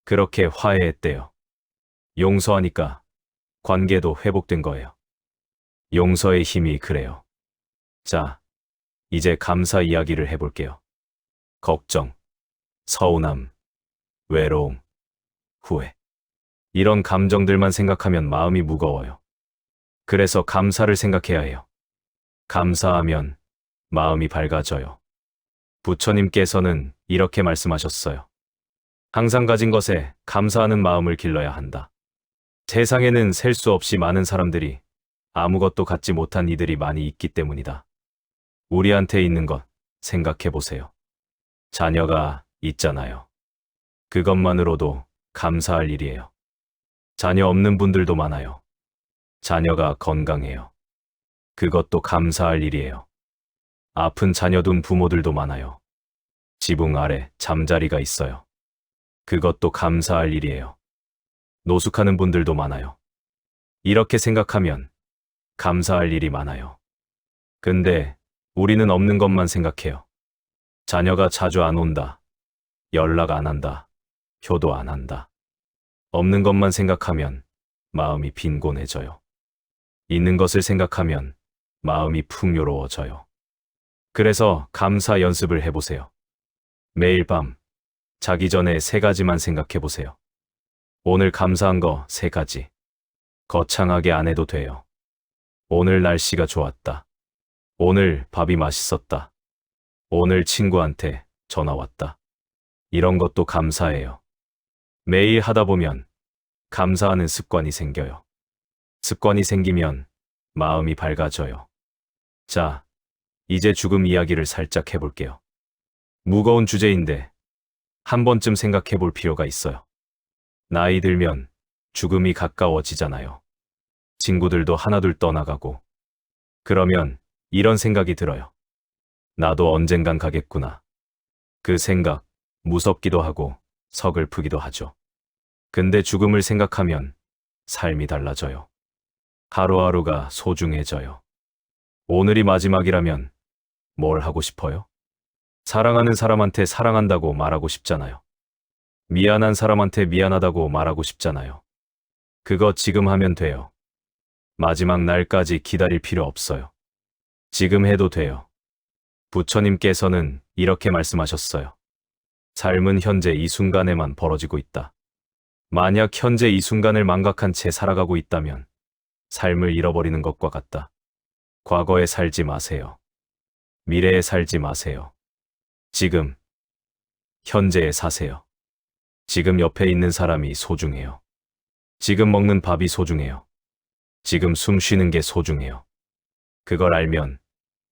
그렇게 화해했대요. 용서하니까 관계도 회복된 거예요. 용서의 힘이 그래요. 자, 이제 감사 이야기를 해볼게요. 걱정, 서운함, 외로움, 후회. 이런 감정들만 생각하면 마음이 무거워요. 그래서 감사를 생각해야 해요. 감사하면 마음이 밝아져요. 부처님께서는 이렇게 말씀하셨어요. 항상 가진 것에 감사하는 마음을 길러야 한다. 세상에는 셀 수 없이 많은 사람들이 아무것도 갖지 못한 이들이 많이 있기 때문이다. 우리한테 있는 것 생각해 보세요. 자녀가 있잖아요. 그것만으로도 감사할 일이에요. 자녀 없는 분들도 많아요. 자녀가 건강해요. 그것도 감사할 일이에요. 아픈 자녀 둔 부모들도 많아요. 지붕 아래 잠자리가 있어요. 그것도 감사할 일이에요. 노숙하는 분들도 많아요. 이렇게 생각하면 감사할 일이 많아요. 근데 우리는 없는 것만 생각해요. 자녀가 자주 안 온다. 연락 안 한다. 효도 안 한다. 없는 것만 생각하면 마음이 빈곤해져요. 있는 것을 생각하면 마음이 풍요로워져요. 그래서 감사 연습을 해보세요. 매일 밤 자기 전에 3가지만 생각해보세요. 오늘 감사한 거 3가지. 거창하게 안 해도 돼요. 오늘 날씨가 좋았다. 오늘 밥이 맛있었다. 오늘 친구한테 전화 왔다. 이런 것도 감사해요. 매일 하다 보면 감사하는 습관이 생겨요. 습관이 생기면 마음이 밝아져요. 자, 이제 죽음 이야기를 살짝 해볼게요. 무거운 주제인데 한 번쯤 생각해 볼 필요가 있어요. 나이 들면 죽음이 가까워지잖아요. 친구들도 하나둘 떠나가고. 그러면 이런 생각이 들어요. 나도 언젠간 가겠구나. 그 생각, 무섭기도 하고 서글프기도 하죠. 근데 죽음을 생각하면 삶이 달라져요. 하루하루가 소중해져요. 오늘이 마지막이라면 뭘 하고 싶어요? 사랑하는 사람한테 사랑한다고 말하고 싶잖아요. 미안한 사람한테 미안하다고 말하고 싶잖아요. 그거 지금 하면 돼요. 마지막 날까지 기다릴 필요 없어요. 지금 해도 돼요. 부처님께서는 이렇게 말씀하셨어요. 삶은 현재 이 순간에만 벌어지고 있다. 만약 현재 이 순간을 망각한 채 살아가고 있다면 삶을 잃어버리는 것과 같다. 과거에 살지 마세요. 미래에 살지 마세요. 지금, 현재에 사세요. 지금 옆에 있는 사람이 소중해요. 지금 먹는 밥이 소중해요. 지금 숨 쉬는 게 소중해요. 그걸 알면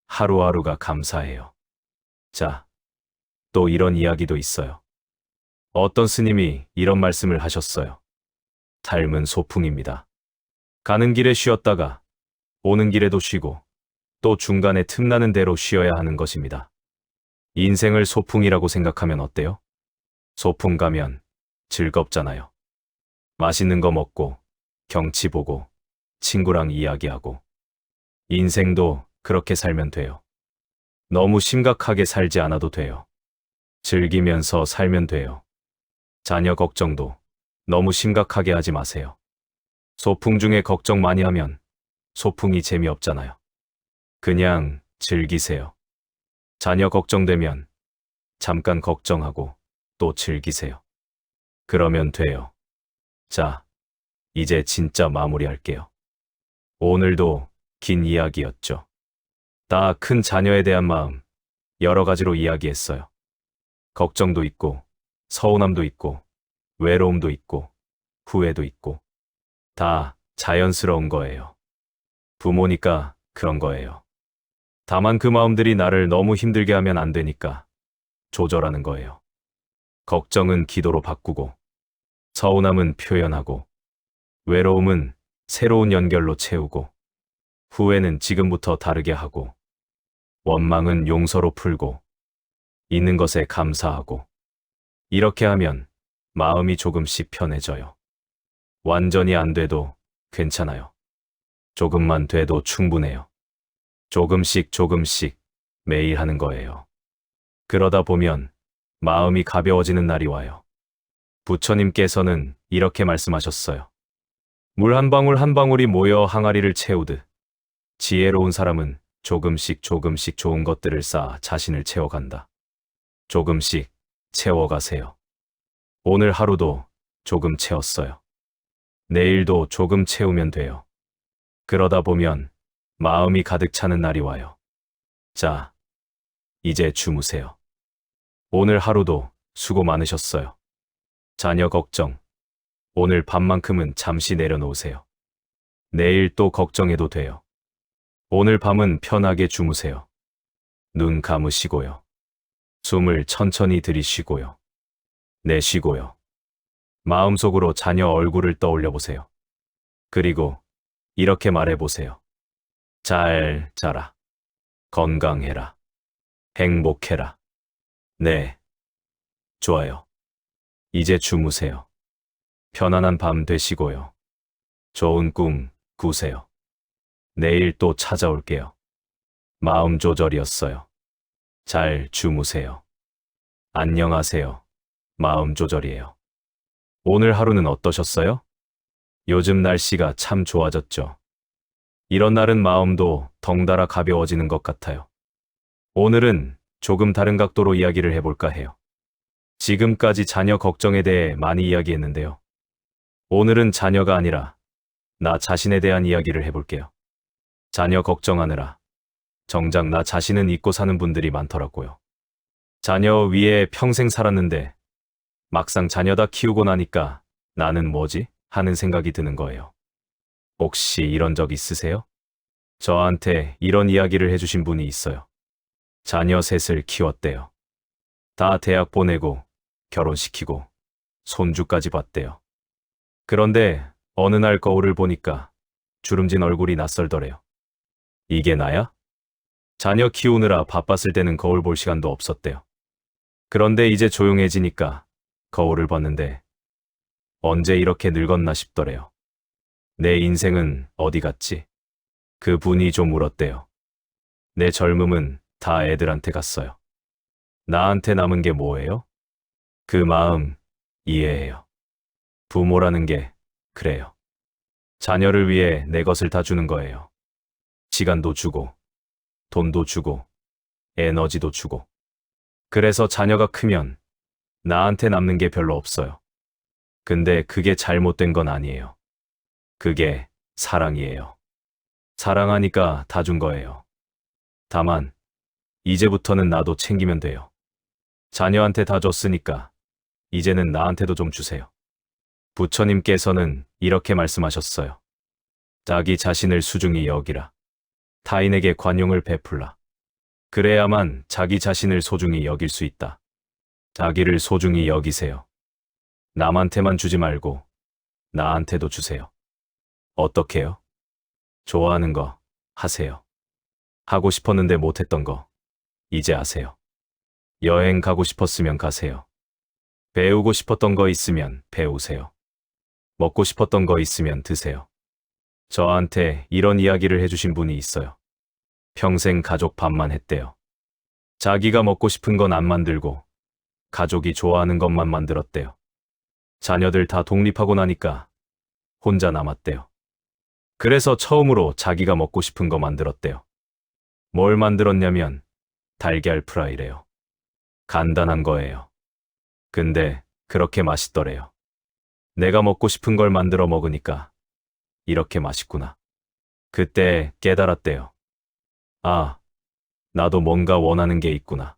하루하루가 감사해요. 자, 또 이런 이야기도 있어요. 어떤 스님이 이런 말씀을 하셨어요. 삶은 소풍입니다. 가는 길에 쉬었다가 오는 길에도 쉬고 또 중간에 틈나는 대로 쉬어야 하는 것입니다. 인생을 소풍이라고 생각하면 어때요? 소풍 가면 즐겁잖아요. 맛있는 거 먹고 경치 보고 친구랑 이야기하고. 인생도 그렇게 살면 돼요. 너무 심각하게 살지 않아도 돼요. 즐기면서 살면 돼요. 자녀 걱정도 너무 심각하게 하지 마세요. 소풍 중에 걱정 많이 하면 소풍이 재미없잖아요. 그냥 즐기세요. 자녀 걱정되면 잠깐 걱정하고 또 즐기세요. 그러면 돼요. 자, 이제 진짜 마무리할게요. 오늘도 긴 이야기였죠. 다 큰 자녀에 대한 마음, 여러 가지로 이야기했어요. 걱정도 있고, 서운함도 있고, 외로움도 있고, 후회도 있고, 다 자연스러운 거예요. 부모니까 그런 거예요. 다만 그 마음들이 나를 너무 힘들게 하면 안 되니까 조절하는 거예요. 걱정은 기도로 바꾸고, 서운함은 표현하고, 외로움은 새로운 연결로 채우고, 후회는 지금부터 다르게 하고, 원망은 용서로 풀고, 있는 것에 감사하고, 이렇게 하면 마음이 조금씩 편해져요. 완전히 안 돼도 괜찮아요. 조금만 돼도 충분해요. 조금씩 매일 하는 거예요. 그러다 보면 마음이 가벼워지는 날이 와요. 부처님께서는 이렇게 말씀하셨어요. 물 한 방울 한 방울이 모여 항아리를 채우듯 지혜로운 사람은 조금씩 좋은 것들을 쌓아 자신을 채워간다. 조금씩 채워가세요. 오늘 하루도 조금 채웠어요. 내일도 조금 채우면 돼요. 그러다 보면 마음이 가득 차는 날이 와요. 자, 이제 주무세요. 오늘 하루도 수고 많으셨어요. 자녀 걱정, 오늘 밤만큼은 잠시 내려놓으세요. 내일 또 걱정해도 돼요. 오늘 밤은 편하게 주무세요. 눈 감으시고요. 숨을 천천히 들이쉬고요. 내쉬고요. 마음속으로 자녀 얼굴을 떠올려 보세요. 그리고 이렇게 말해보세요. 잘 자라. 건강해라. 행복해라. 네. 좋아요. 이제 주무세요. 편안한 밤 되시고요. 좋은 꿈 꾸세요. 내일 또 찾아올게요. 마음 조절이었어요. 잘 주무세요. 안녕하세요. 마음 조절이에요. 오늘 하루는 어떠셨어요? 요즘 날씨가 참 좋아졌죠. 이런 날은 마음도 덩달아 가벼워지는 것 같아요. 오늘은 조금 다른 각도로 이야기를 해볼까 해요. 지금까지 자녀 걱정에 대해 많이 이야기했는데요. 오늘은 자녀가 아니라 나 자신에 대한 이야기를 해볼게요. 자녀 걱정하느라 정작 나 자신은 잊고 사는 분들이 많더라고요. 자녀 위에 평생 살았는데 막상 자녀 다 키우고 나니까 나는 뭐지? 하는 생각이 드는 거예요. 혹시 이런 적 있으세요? 저한테 이런 이야기를 해주신 분이 있어요. 자녀 셋을 키웠대요. 다 대학 보내고 결혼시키고 손주까지 봤대요. 그런데 어느 날 거울을 보니까 주름진 얼굴이 낯설더래요. 이게 나야? 자녀 키우느라 바빴을 때는 거울 볼 시간도 없었대요. 그런데 이제 조용해지니까 거울을 봤는데 언제 이렇게 늙었나 싶더래요. 내 인생은 어디 갔지? 그 분이 좀 울었대요. 내 젊음은 다 애들한테 갔어요. 나한테 남은 게 뭐예요? 그 마음 이해해요. 부모라는 게 그래요. 자녀를 위해 내 것을 다 주는 거예요. 시간도 주고, 돈도 주고, 에너지도 주고. 그래서 자녀가 크면 나한테 남는 게 별로 없어요. 근데 그게 잘못된 건 아니에요. 그게 사랑이에요. 사랑하니까 다 준 거예요. 다만, 이제부터는 나도 챙기면 돼요. 자녀한테 다 줬으니까, 이제는 나한테도 좀 주세요. 부처님께서는 이렇게 말씀하셨어요. 자기 자신을 수중히 여기라. 타인에게 관용을 베풀라. 그래야만 자기 자신을 소중히 여길 수 있다. 자기를 소중히 여기세요. 남한테만 주지 말고 나한테도 주세요. 어떻게요? 좋아하는 거 하세요. 하고 싶었는데 못했던 거 이제 하세요. 여행 가고 싶었으면 가세요. 배우고 싶었던 거 있으면 배우세요. 먹고 싶었던 거 있으면 드세요. 저한테 이런 이야기를 해주신 분이 있어요. 평생 가족 밥만 했대요. 자기가 먹고 싶은 건 안 만들고 가족이 좋아하는 것만 만들었대요. 자녀들 다 독립하고 나니까 혼자 남았대요. 그래서 처음으로 자기가 먹고 싶은 거 만들었대요. 뭘 만들었냐면 달걀 프라이래요. 간단한 거예요. 근데 그렇게 맛있더래요. 내가 먹고 싶은 걸 만들어 먹으니까 이렇게 맛있구나. 그때 깨달았대요. 아, 나도 뭔가 원하는 게 있구나.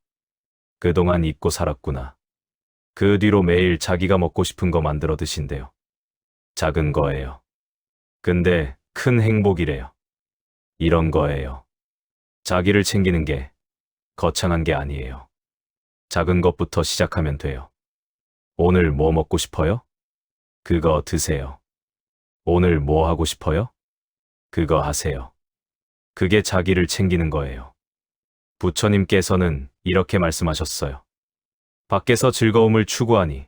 그동안 잊고 살았구나. 그 뒤로 매일 자기가 먹고 싶은 거 만들어 드신대요. 작은 거예요. 근데 큰 행복이래요. 이런 거예요. 자기를 챙기는 게 거창한 게 아니에요. 작은 것부터 시작하면 돼요. 오늘 뭐 먹고 싶어요? 그거 드세요. 오늘 뭐 하고 싶어요? 그거 하세요. 그게 자기를 챙기는 거예요. 부처님께서는 이렇게 말씀하셨어요. 밖에서 즐거움을 추구하니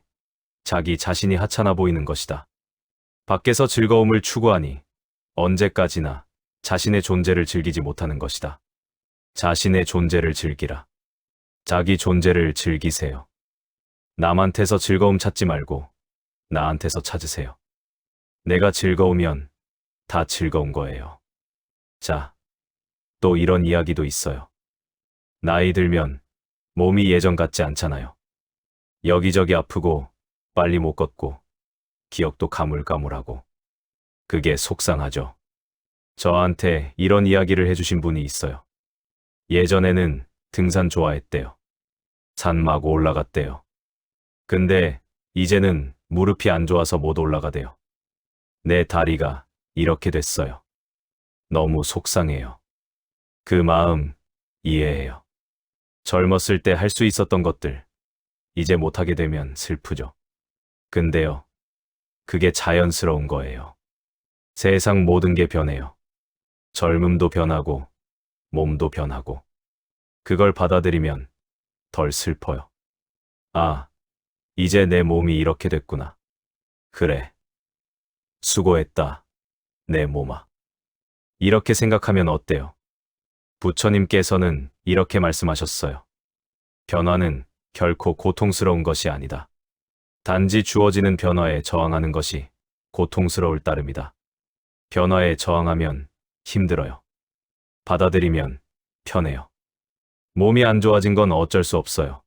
자기 자신이 하찮아 보이는 것이다. 밖에서 즐거움을 추구하니 언제까지나 자신의 존재를 즐기지 못하는 것이다. 자신의 존재를 즐기라. 자기 존재를 즐기세요. 남한테서 즐거움 찾지 말고 나한테서 찾으세요. 내가 즐거우면 다 즐거운 거예요. 자, 또 이런 이야기도 있어요. 나이 들면 몸이 예전 같지 않잖아요. 여기저기 아프고 빨리 못 걷고 기억도 가물가물하고 그게 속상하죠. 저한테 이런 이야기를 해주신 분이 있어요. 예전에는 등산 좋아했대요. 산 마구 올라갔대요. 근데 이제는 무릎이 안 좋아서 못 올라가대요. 내 다리가 이렇게 됐어요. 너무 속상해요. 그 마음 이해해요. 젊었을 때 할 수 있었던 것들 이제 못하게 되면 슬프죠. 근데요, 그게 자연스러운 거예요. 세상 모든 게 변해요. 젊음도 변하고 몸도 변하고 그걸 받아들이면 덜 슬퍼요. 아, 이제 내 몸이 이렇게 됐구나. 그래. 수고했다. 내 몸아. 이렇게 생각하면 어때요? 부처님께서는 이렇게 말씀하셨어요. 변화는 결코 고통스러운 것이 아니다. 단지 주어지는 변화에 저항하는 것이 고통스러울 따름이다. 변화에 저항하면 힘들어요. 받아들이면 편해요. 몸이 안 좋아진 건 어쩔 수 없어요.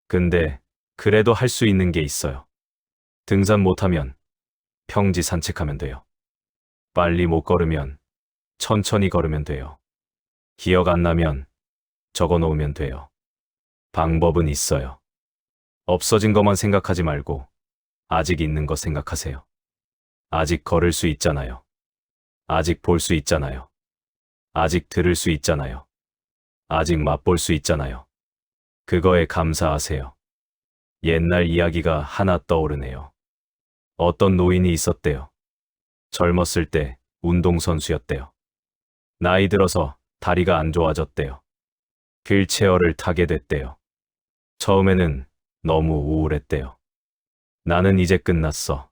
근데 그래도 할 수 있는 게 있어요. 등산 못하면 평지 산책하면 돼요. 빨리 못 걸으면 천천히 걸으면 돼요. 기억 안 나면 적어 놓으면 돼요. 방법은 있어요. 없어진 것만 생각하지 말고 아직 있는 것 생각하세요. 아직 걸을 수 있잖아요. 아직 볼 수 있잖아요. 아직 들을 수 있잖아요. 아직 맛볼 수 있잖아요. 그거에 감사하세요. 옛날 이야기가 하나 떠오르네요. 어떤 노인이 있었대요. 젊었을 때 운동선수였대요. 나이 들어서 다리가 안 좋아졌대요. 휠체어를 타게 됐대요. 처음에는 너무 우울했대요. 나는 이제 끝났어.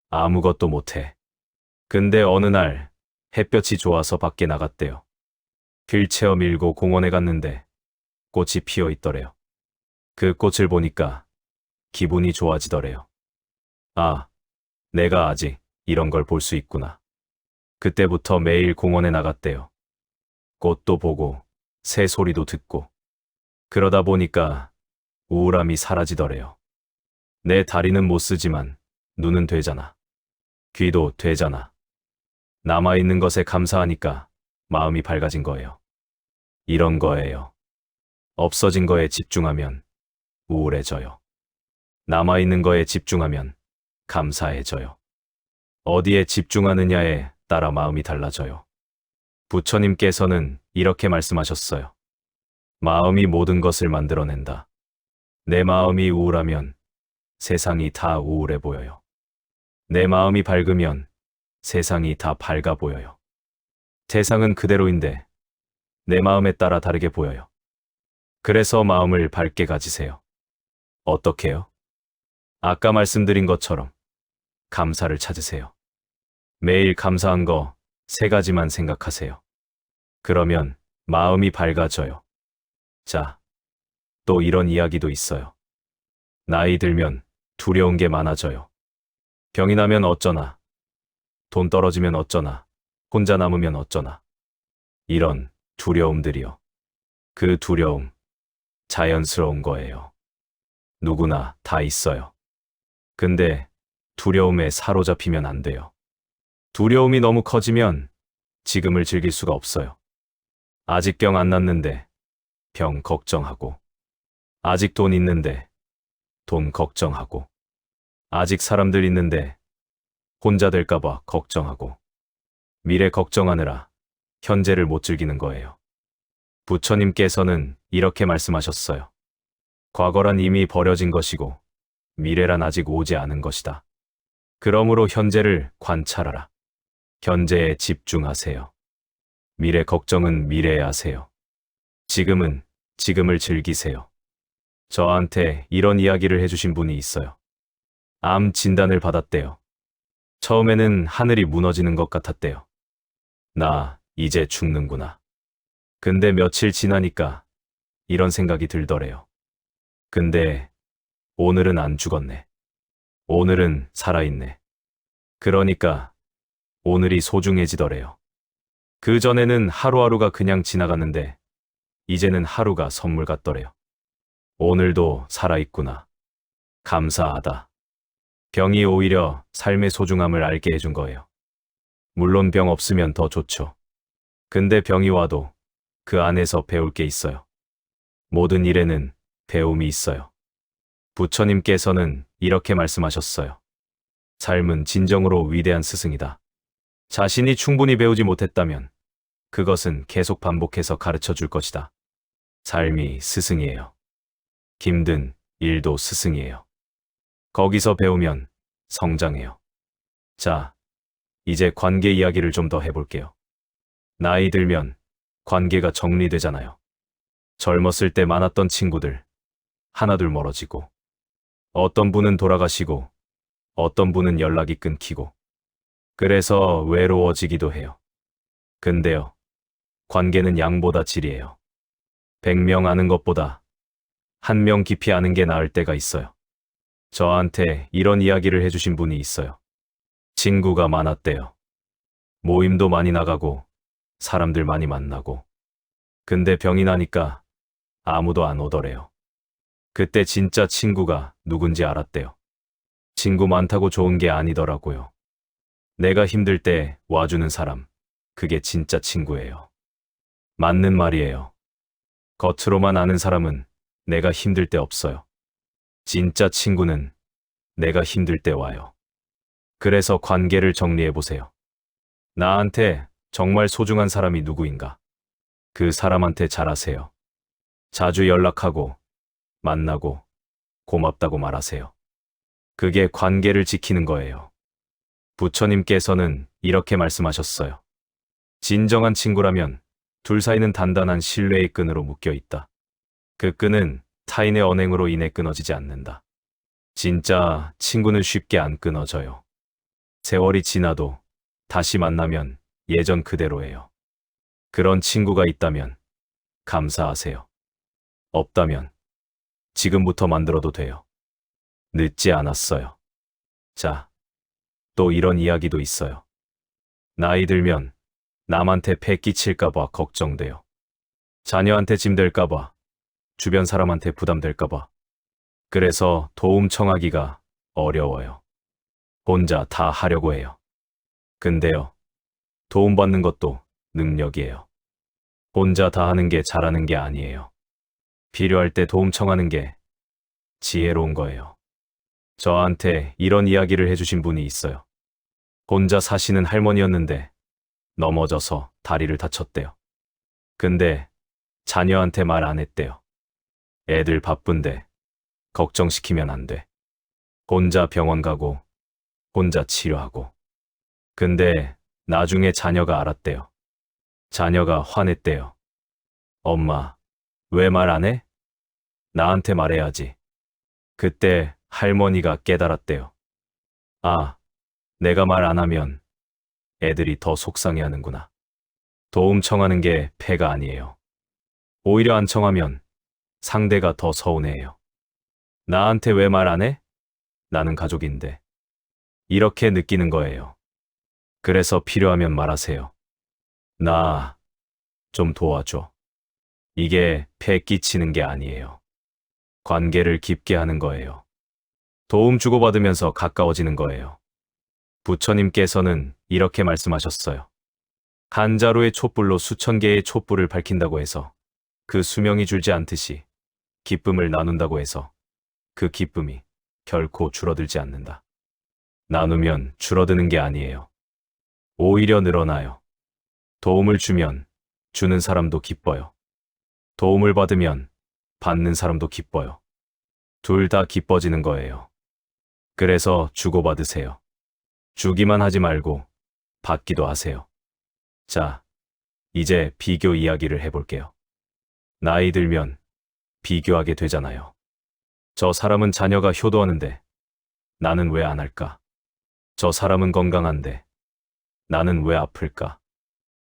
아무것도 못해. 근데 어느 날 햇볕이 좋아서 밖에 나갔대요. 휠체어 밀고 공원에 갔는데 꽃이 피어 있더래요. 그 꽃을 보니까 기분이 좋아지더래요. 아, 내가 아직 이런 걸 볼 수 있구나. 그때부터 매일 공원에 나갔대요. 꽃도 보고 새 소리도 듣고. 그러다 보니까 우울함이 사라지더래요. 내 다리는 못 쓰지만 눈은 되잖아. 귀도 되잖아. 남아있는 것에 감사하니까 마음이 밝아진 거예요. 이런 거예요. 없어진 거에 집중하면 우울해져요. 남아있는 거에 집중하면 감사해져요. 어디에 집중하느냐에 따라 마음이 달라져요. 부처님께서는 이렇게 말씀하셨어요. 마음이 모든 것을 만들어낸다. 내 마음이 우울하면 세상이 다 우울해 보여요. 내 마음이 밝으면 세상이 다 밝아 보여요. 세상은 그대로인데 내 마음에 따라 다르게 보여요. 그래서 마음을 밝게 가지세요. 어떻게요? 아까 말씀드린 것처럼 감사를 찾으세요. 매일 감사한 거 3가지만 생각하세요. 그러면 마음이 밝아져요. 자, 또 이런 이야기도 있어요. 나이 들면 두려운 게 많아져요. 병이 나면 어쩌나, 돈 떨어지면 어쩌나, 혼자 남으면 어쩌나. 이런 두려움들이요. 그 두려움, 자연스러운 거예요. 누구나 다 있어요. 근데 두려움에 사로잡히면 안 돼요. 두려움이 너무 커지면 지금을 즐길 수가 없어요. 아직 병 안 났는데 병 걱정하고, 아직 돈 있는데 돈 걱정하고, 아직 사람들 있는데 혼자 될까봐 걱정하고, 미래 걱정하느라 현재를 못 즐기는 거예요. 부처님께서는 이렇게 말씀하셨어요. 과거란 이미 버려진 것이고 미래란 아직 오지 않은 것이다. 그러므로 현재를 관찰하라. 현재에 집중하세요. 미래 걱정은 미래에 하세요. 지금은 지금을 즐기세요. 저한테 이런 이야기를 해주신 분이 있어요. 암 진단을 받았대요. 처음에는 하늘이 무너지는 것 같았대요. 나 이제 죽는구나. 근데 며칠 지나니까 이런 생각이 들더래요. 근데 오늘은 안 죽었네. 오늘은 살아있네. 그러니까 오늘이 소중해지더래요. 그전에는 하루하루가 그냥 지나갔는데 이제는 하루가 선물 같더래요. 오늘도 살아있구나. 감사하다. 병이 오히려 삶의 소중함을 알게 해준 거예요. 물론 병 없으면 더 좋죠. 근데 병이 와도 그 안에서 배울 게 있어요. 모든 일에는 배움이 있어요. 부처님께서는 이렇게 말씀하셨어요. 삶은 진정으로 위대한 스승이다. 자신이 충분히 배우지 못했다면 그것은 계속 반복해서 가르쳐 줄 것이다. 삶이 스승이에요. 힘든 일도 스승이에요. 거기서 배우면 성장해요. 자, 이제 관계 이야기를 좀 더 해볼게요. 나이 들면 관계가 정리되잖아요. 젊었을 때 많았던 친구들, 하나둘 멀어지고, 어떤 분은 돌아가시고, 어떤 분은 연락이 끊기고, 그래서 외로워지기도 해요. 근데요, 관계는 양보다 질이에요. 100명 아는 것보다 1명 깊이 아는 게 나을 때가 있어요. 저한테 이런 이야기를 해주신 분이 있어요. 친구가 많았대요. 모임도 많이 나가고, 사람들 많이 만나고. 근데 병이 나니까 아무도 안 오더래요. 그때 진짜 친구가 누군지 알았대요. 친구 많다고 좋은 게 아니더라고요. 내가 힘들 때 와주는 사람, 그게 진짜 친구예요. 맞는 말이에요. 겉으로만 아는 사람은 내가 힘들 때 없어요. 진짜 친구는 내가 힘들 때 와요. 그래서 관계를 정리해보세요. 나한테 정말 소중한 사람이 누구인가? 그 사람한테 잘하세요. 자주 연락하고, 만나고, 고맙다고 말하세요. 그게 관계를 지키는 거예요. 부처님께서는 이렇게 말씀하셨어요. 진정한 친구라면 둘 사이는 단단한 신뢰의 끈으로 묶여 있다. 그 끈은 타인의 언행으로 인해 끊어지지 않는다. 진짜 친구는 쉽게 안 끊어져요. 세월이 지나도 다시 만나면 예전 그대로예요. 그런 친구가 있다면 감사하세요. 없다면 지금부터 만들어도 돼요. 늦지 않았어요. 자, 또 이런 이야기도 있어요. 나이 들면 남한테 폐 끼칠까봐 걱정돼요. 자녀한테 짐 될까봐, 주변 사람한테 부담될까봐. 그래서 도움 청하기가 어려워요. 혼자 다 하려고 해요. 근데요, 도움받는 것도 능력이에요. 혼자 다 하는 게 잘하는 게 아니에요. 필요할 때 도움 청하는 게 지혜로운 거예요. 저한테 이런 이야기를 해주신 분이 있어요. 혼자 사시는 할머니였는데 넘어져서 다리를 다쳤대요. 근데 자녀한테 말 안 했대요. 애들 바쁜데 걱정시키면 안 돼. 혼자 병원 가고 혼자 치료하고. 근데 나중에 자녀가 알았대요. 자녀가 화냈대요. 엄마, 왜 말 안 해? 나한테 말해야지. 그때 할머니가 깨달았대요. 아, 내가 말 안 하면 애들이 더 속상해하는구나. 도움 청하는 게 폐가 아니에요. 오히려 안 청하면 상대가 더 서운해해요. 나한테 왜 말 안 해? 나는 가족인데. 이렇게 느끼는 거예요. 그래서 필요하면 말하세요. 나 좀 도와줘. 이게 폐 끼치는 게 아니에요. 관계를 깊게 하는 거예요. 도움 주고받으면서 가까워지는 거예요. 부처님께서는 이렇게 말씀하셨어요. 한 자루의 촛불로 수천 개의 촛불을 밝힌다고 해서 그 수명이 줄지 않듯이 기쁨을 나눈다고 해서 그 기쁨이 결코 줄어들지 않는다. 나누면 줄어드는 게 아니에요. 오히려 늘어나요. 도움을 주면 주는 사람도 기뻐요. 도움을 받으면 받는 사람도 기뻐요. 둘 다 기뻐지는 거예요. 그래서 주고받으세요. 주기만 하지 말고 받기도 하세요. 자, 이제 비교 이야기를 해볼게요. 나이 들면 비교하게 되잖아요. 저 사람은 자녀가 효도하는데 나는 왜 안 할까? 저 사람은 건강한데 나는 왜 아플까?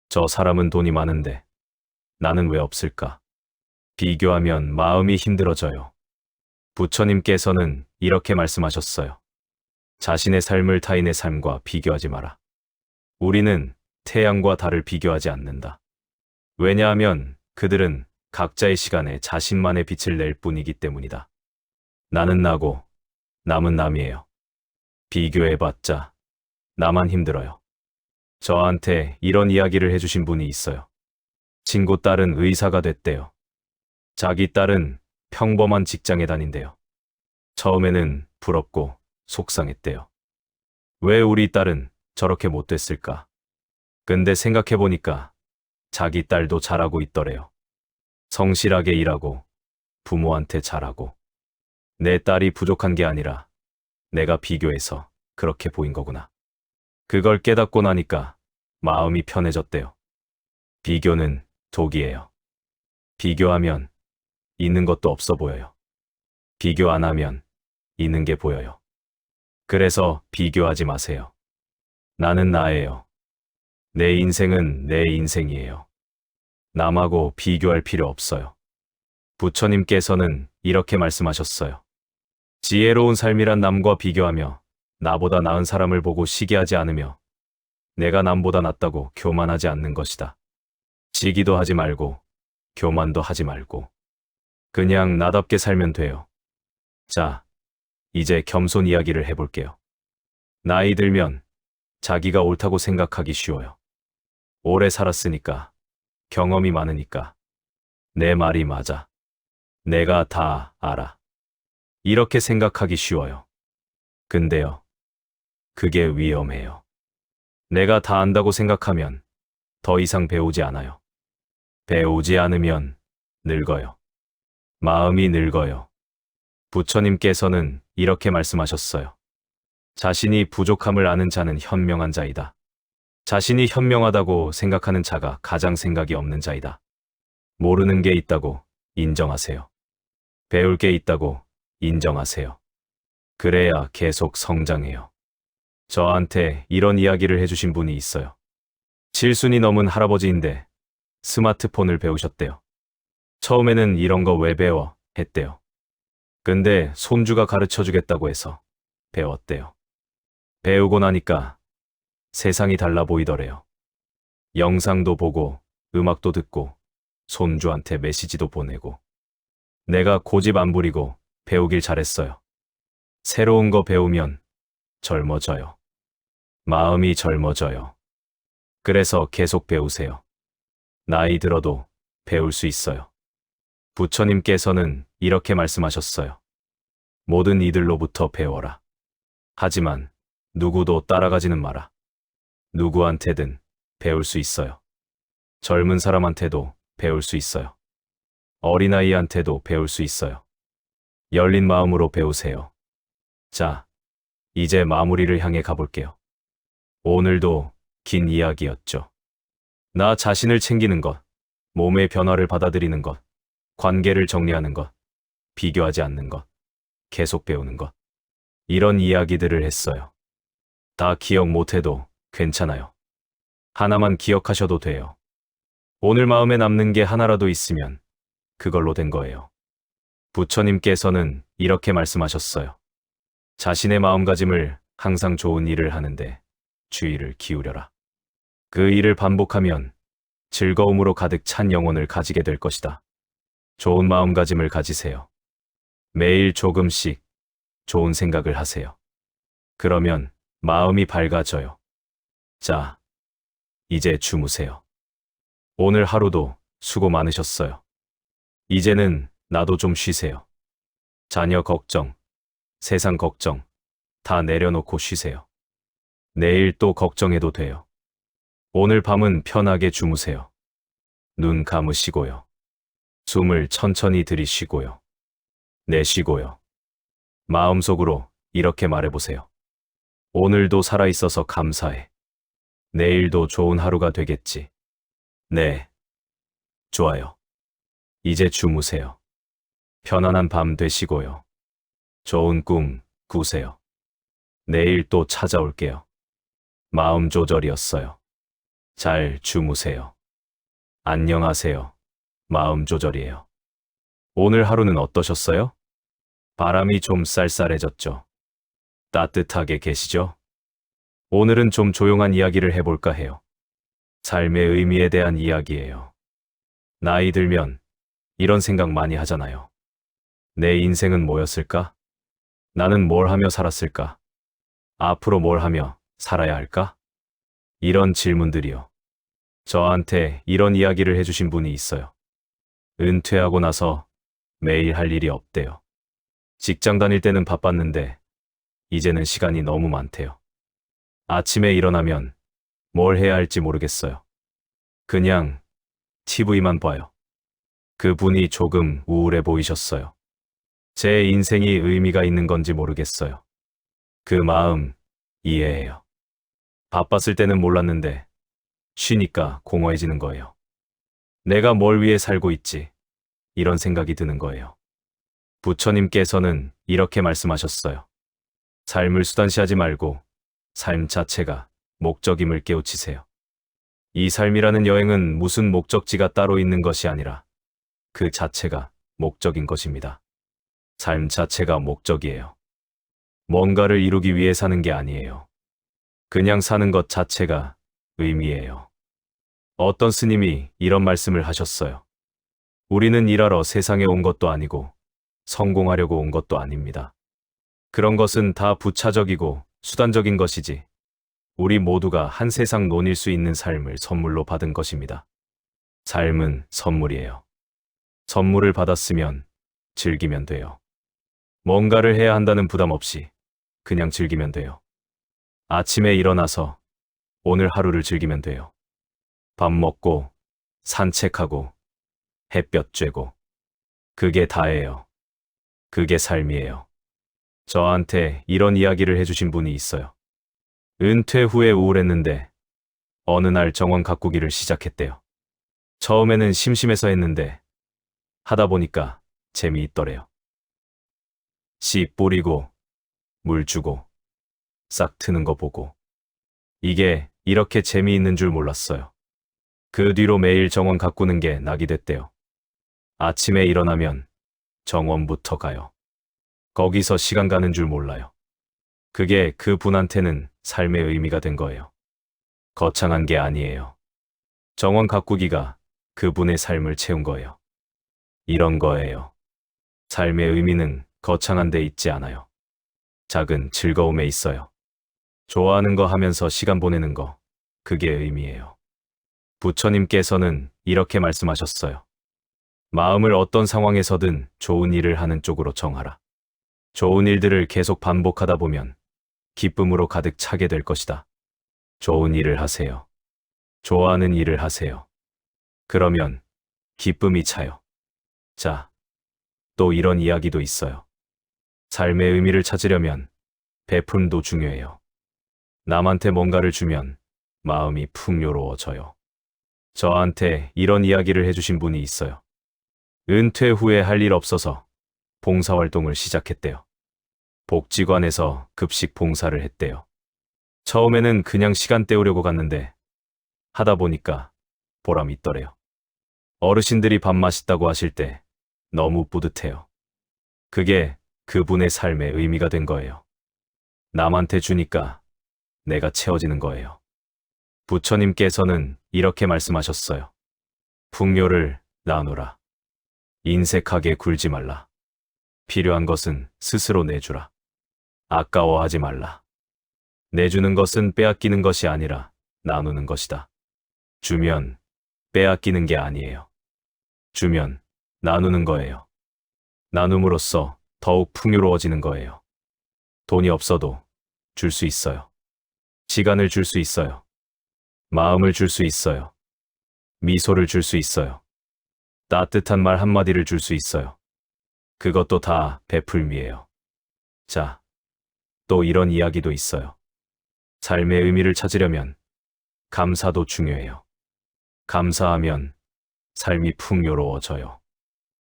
저 사람은 돈이 많은데 나는 왜 없을까? 비교하면 마음이 힘들어져요. 부처님께서는 이렇게 말씀하셨어요. 자신의 삶을 타인의 삶과 비교하지 마라. 우리는 태양과 달을 비교하지 않는다. 왜냐하면 그들은 각자의 시간에 자신만의 빛을 낼 뿐이기 때문이다. 나는 나고 남은 남이에요. 비교해봤자 나만 힘들어요. 저한테 이런 이야기를 해주신 분이 있어요. 친구 딸은 의사가 됐대요. 자기 딸은 평범한 직장에 다닌대요. 처음에는 부럽고 속상했대요. 왜 우리 딸은 저렇게 못 됐을까? 근데 생각해보니까 자기 딸도 잘하고 있더래요. 성실하게 일하고 부모한테 잘하고. 내 딸이 부족한 게 아니라 내가 비교해서 그렇게 보인 거구나. 그걸 깨닫고 나니까 마음이 편해졌대요. 비교는 독이에요. 비교하면 있는 것도 없어 보여요. 비교 안 하면 있는 게 보여요. 그래서 비교하지 마세요. 나는 나예요. 내 인생은 내 인생이에요. 남하고 비교할 필요 없어요. 부처님께서는 이렇게 말씀하셨어요. 지혜로운 삶이란 남과 비교하며 나보다 나은 사람을 보고 시기하지 않으며 내가 남보다 낫다고 교만하지 않는 것이다. 시기도 하지 말고 교만도 하지 말고 그냥 나답게 살면 돼요. 자, 이제 겸손 이야기를 해볼게요. 나이 들면 자기가 옳다고 생각하기 쉬워요. 오래 살았으니까, 경험이 많으니까. 내 말이 맞아. 내가 다 알아. 이렇게 생각하기 쉬워요. 근데요, 그게 위험해요. 내가 다 안다고 생각하면 더 이상 배우지 않아요. 배우지 않으면 늙어요. 마음이 늙어요. 부처님께서는 이렇게 말씀하셨어요. 자신이 부족함을 아는 자는 현명한 자이다. 자신이 현명하다고 생각하는 자가 가장 생각이 없는 자이다. 모르는 게 있다고 인정하세요. 배울 게 있다고 인정하세요. 그래야 계속 성장해요. 저한테 이런 이야기를 해주신 분이 있어요. 7순이 넘은 할아버지인데 스마트폰을 배우셨대요. 처음에는 이런 거 왜 배워? 했대요. 근데 손주가 가르쳐 주겠다고 해서 배웠대요. 배우고 나니까 세상이 달라 보이더래요. 영상도 보고 음악도 듣고 손주한테 메시지도 보내고. 내가 고집 안 부리고 배우길 잘했어요. 새로운 거 배우면 젊어져요. 마음이 젊어져요. 그래서 계속 배우세요. 나이 들어도 배울 수 있어요. 부처님께서는 이렇게 말씀하셨어요. 모든 이들로부터 배워라. 하지만 누구도 따라가지는 마라. 누구한테든 배울 수 있어요. 젊은 사람한테도 배울 수 있어요. 어린아이한테도 배울 수 있어요. 열린 마음으로 배우세요. 자, 이제 마무리를 향해 가볼게요. 오늘도 긴 이야기였죠. 나 자신을 챙기는 것, 몸의 변화를 받아들이는 것, 관계를 정리하는 것, 비교하지 않는 것, 계속 배우는 것. 이런 이야기들을 했어요. 다 기억 못해도 괜찮아요. 하나만 기억하셔도 돼요. 오늘 마음에 남는 게 하나라도 있으면 그걸로 된 거예요. 부처님께서는 이렇게 말씀하셨어요. 자신의 마음가짐을 항상 좋은 일을 하는데 주의를 기울여라. 그 일을 반복하면 즐거움으로 가득 찬 영혼을 가지게 될 것이다. 좋은 마음가짐을 가지세요. 매일 조금씩 좋은 생각을 하세요. 그러면 마음이 밝아져요. 자, 이제 주무세요. 오늘 하루도 수고 많으셨어요. 이제는 나도 좀 쉬세요. 자녀 걱정, 세상 걱정 다 내려놓고 쉬세요. 내일 또 걱정해도 돼요. 오늘 밤은 편하게 주무세요. 눈 감으시고요. 숨을 천천히 들이쉬고요. 내쉬고요. 마음속으로 이렇게 말해보세요. 오늘도 살아있어서 감사해. 내일도 좋은 하루가 되겠지. 네. 좋아요. 이제 주무세요. 편안한 밤 되시고요. 좋은 꿈 꾸세요. 내일 또 찾아올게요. 마음 조절이었어요. 잘 주무세요. 안녕하세요. 마음 조절이에요. 오늘 하루는 어떠셨어요? 바람이 좀 쌀쌀해졌죠? 따뜻하게 계시죠? 오늘은 좀 조용한 이야기를 해볼까 해요. 삶의 의미에 대한 이야기예요. 나이 들면 이런 생각 많이 하잖아요. 내 인생은 뭐였을까? 나는 뭘 하며 살았을까? 앞으로 뭘 하며 살아야 할까? 이런 질문들이요. 저한테 이런 이야기를 해주신 분이 있어요. 은퇴하고 나서 매일 할 일이 없대요. 직장 다닐 때는 바빴는데 이제는 시간이 너무 많대요. 아침에 일어나면 뭘 해야 할지 모르겠어요. 그냥 TV만 봐요. 그분이 조금 우울해 보이셨어요. 제 인생이 의미가 있는 건지 모르겠어요. 그 마음 이해해요. 바빴을 때는 몰랐는데 쉬니까 공허해지는 거예요. 내가 뭘 위해 살고 있지? 이런 생각이 드는 거예요. 부처님께서는 이렇게 말씀하셨어요. 삶을 수단시하지 말고 삶 자체가 목적임을 깨우치세요. 이 삶이라는 여행은 무슨 목적지가 따로 있는 것이 아니라 그 자체가 목적인 것입니다. 삶 자체가 목적이에요. 뭔가를 이루기 위해 사는 게 아니에요. 그냥 사는 것 자체가 의미예요. 어떤 스님이 이런 말씀을 하셨어요. 우리는 일하러 세상에 온 것도 아니고 성공하려고 온 것도 아닙니다. 그런 것은 다 부차적이고 수단적인 것이지 우리 모두가 한 세상 논일 수 있는 삶을 선물로 받은 것입니다. 삶은 선물이에요. 선물을 받았으면 즐기면 돼요. 뭔가를 해야 한다는 부담 없이 그냥 즐기면 돼요. 아침에 일어나서 오늘 하루를 즐기면 돼요. 밥 먹고, 산책하고, 햇볕 쬐고. 그게 다예요. 그게 삶이에요. 저한테 이런 이야기를 해주신 분이 있어요. 은퇴 후에 우울했는데 어느 날 정원 가꾸기를 시작했대요. 처음에는 심심해서 했는데 하다 보니까 재미있더래요. 씨 뿌리고 물 주고 싹 트는 거 보고 이게 이렇게 재미있는 줄 몰랐어요. 그 뒤로 매일 정원 가꾸는 게 낙이 됐대요. 아침에 일어나면 정원부터 가요. 거기서 시간 가는 줄 몰라요. 그게 그 분한테는 삶의 의미가 된 거예요. 거창한 게 아니에요. 정원 가꾸기가 그분의 삶을 채운 거예요. 이런 거예요. 삶의 의미는 거창한 데 있지 않아요. 작은 즐거움에 있어요. 좋아하는 거 하면서 시간 보내는 거, 그게 의미예요. 부처님께서는 이렇게 말씀하셨어요. 마음을 어떤 상황에서든 좋은 일을 하는 쪽으로 정하라. 좋은 일들을 계속 반복하다 보면 기쁨으로 가득 차게 될 것이다. 좋은 일을 하세요. 좋아하는 일을 하세요. 그러면 기쁨이 차요. 자, 또 이런 이야기도 있어요. 삶의 의미를 찾으려면 베풀음도 중요해요. 남한테 뭔가를 주면 마음이 풍요로워져요. 저한테 이런 이야기를 해주신 분이 있어요. 은퇴 후에 할 일 없어서 봉사활동을 시작했대요. 복지관에서 급식 봉사를 했대요. 처음에는 그냥 시간 때우려고 갔는데 하다 보니까 보람이 있더래요. 어르신들이 밥 맛있다고 하실 때 너무 뿌듯해요. 그게 그분의 삶의 의미가 된 거예요. 남한테 주니까 내가 채워지는 거예요. 부처님께서는 이렇게 말씀하셨어요. 풍요를 나누라. 인색하게 굴지 말라. 필요한 것은 스스로 내주라. 아까워하지 말라. 내주는 것은 빼앗기는 것이 아니라 나누는 것이다. 주면 빼앗기는 게 아니에요. 주면 나누는 거예요. 나눔으로써 더욱 풍요로워지는 거예요. 돈이 없어도 줄 수 있어요. 시간을 줄 수 있어요. 마음을 줄 수 있어요. 미소를 줄 수 있어요. 따뜻한 말 한마디를 줄 수 있어요. 그것도 다 베풀미예요. 자, 또 이런 이야기도 있어요. 삶의 의미를 찾으려면 감사도 중요해요. 감사하면 삶이 풍요로워져요.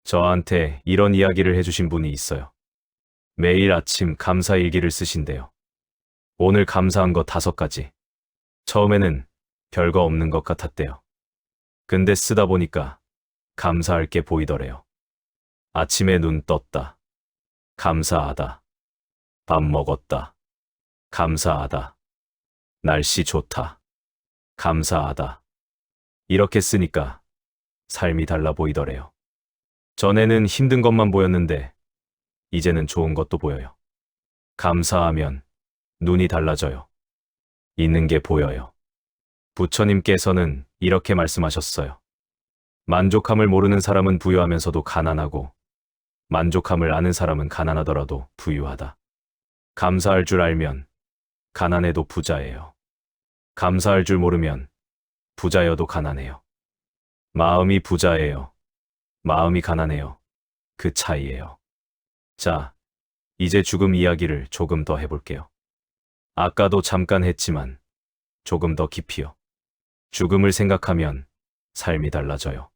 저한테 이런 이야기를 해주신 분이 있어요. 매일 아침 감사 일기를 쓰신대요. 오늘 감사한 거 5가지. 처음에는 별거 없는 것 같았대요. 근데 쓰다 보니까 감사할 게 보이더래요. 아침에 눈 떴다. 감사하다. 밥 먹었다. 감사하다. 날씨 좋다. 감사하다. 이렇게 쓰니까 삶이 달라 보이더래요. 전에는 힘든 것만 보였는데 이제는 좋은 것도 보여요. 감사하면 눈이 달라져요. 있는 게 보여요. 부처님께서는 이렇게 말씀하셨어요. 만족함을 모르는 사람은 부유하면서도 가난하고 만족함을 아는 사람은 가난하더라도 부유하다. 감사할 줄 알면 가난해도 부자예요. 감사할 줄 모르면 부자여도 가난해요. 마음이 부자예요. 마음이 가난해요. 그 차이예요. 자, 이제 죽음 이야기를 조금 더 해볼게요. 아까도 잠깐 했지만 조금 더 깊이요. 죽음을 생각하면 삶이 달라져요.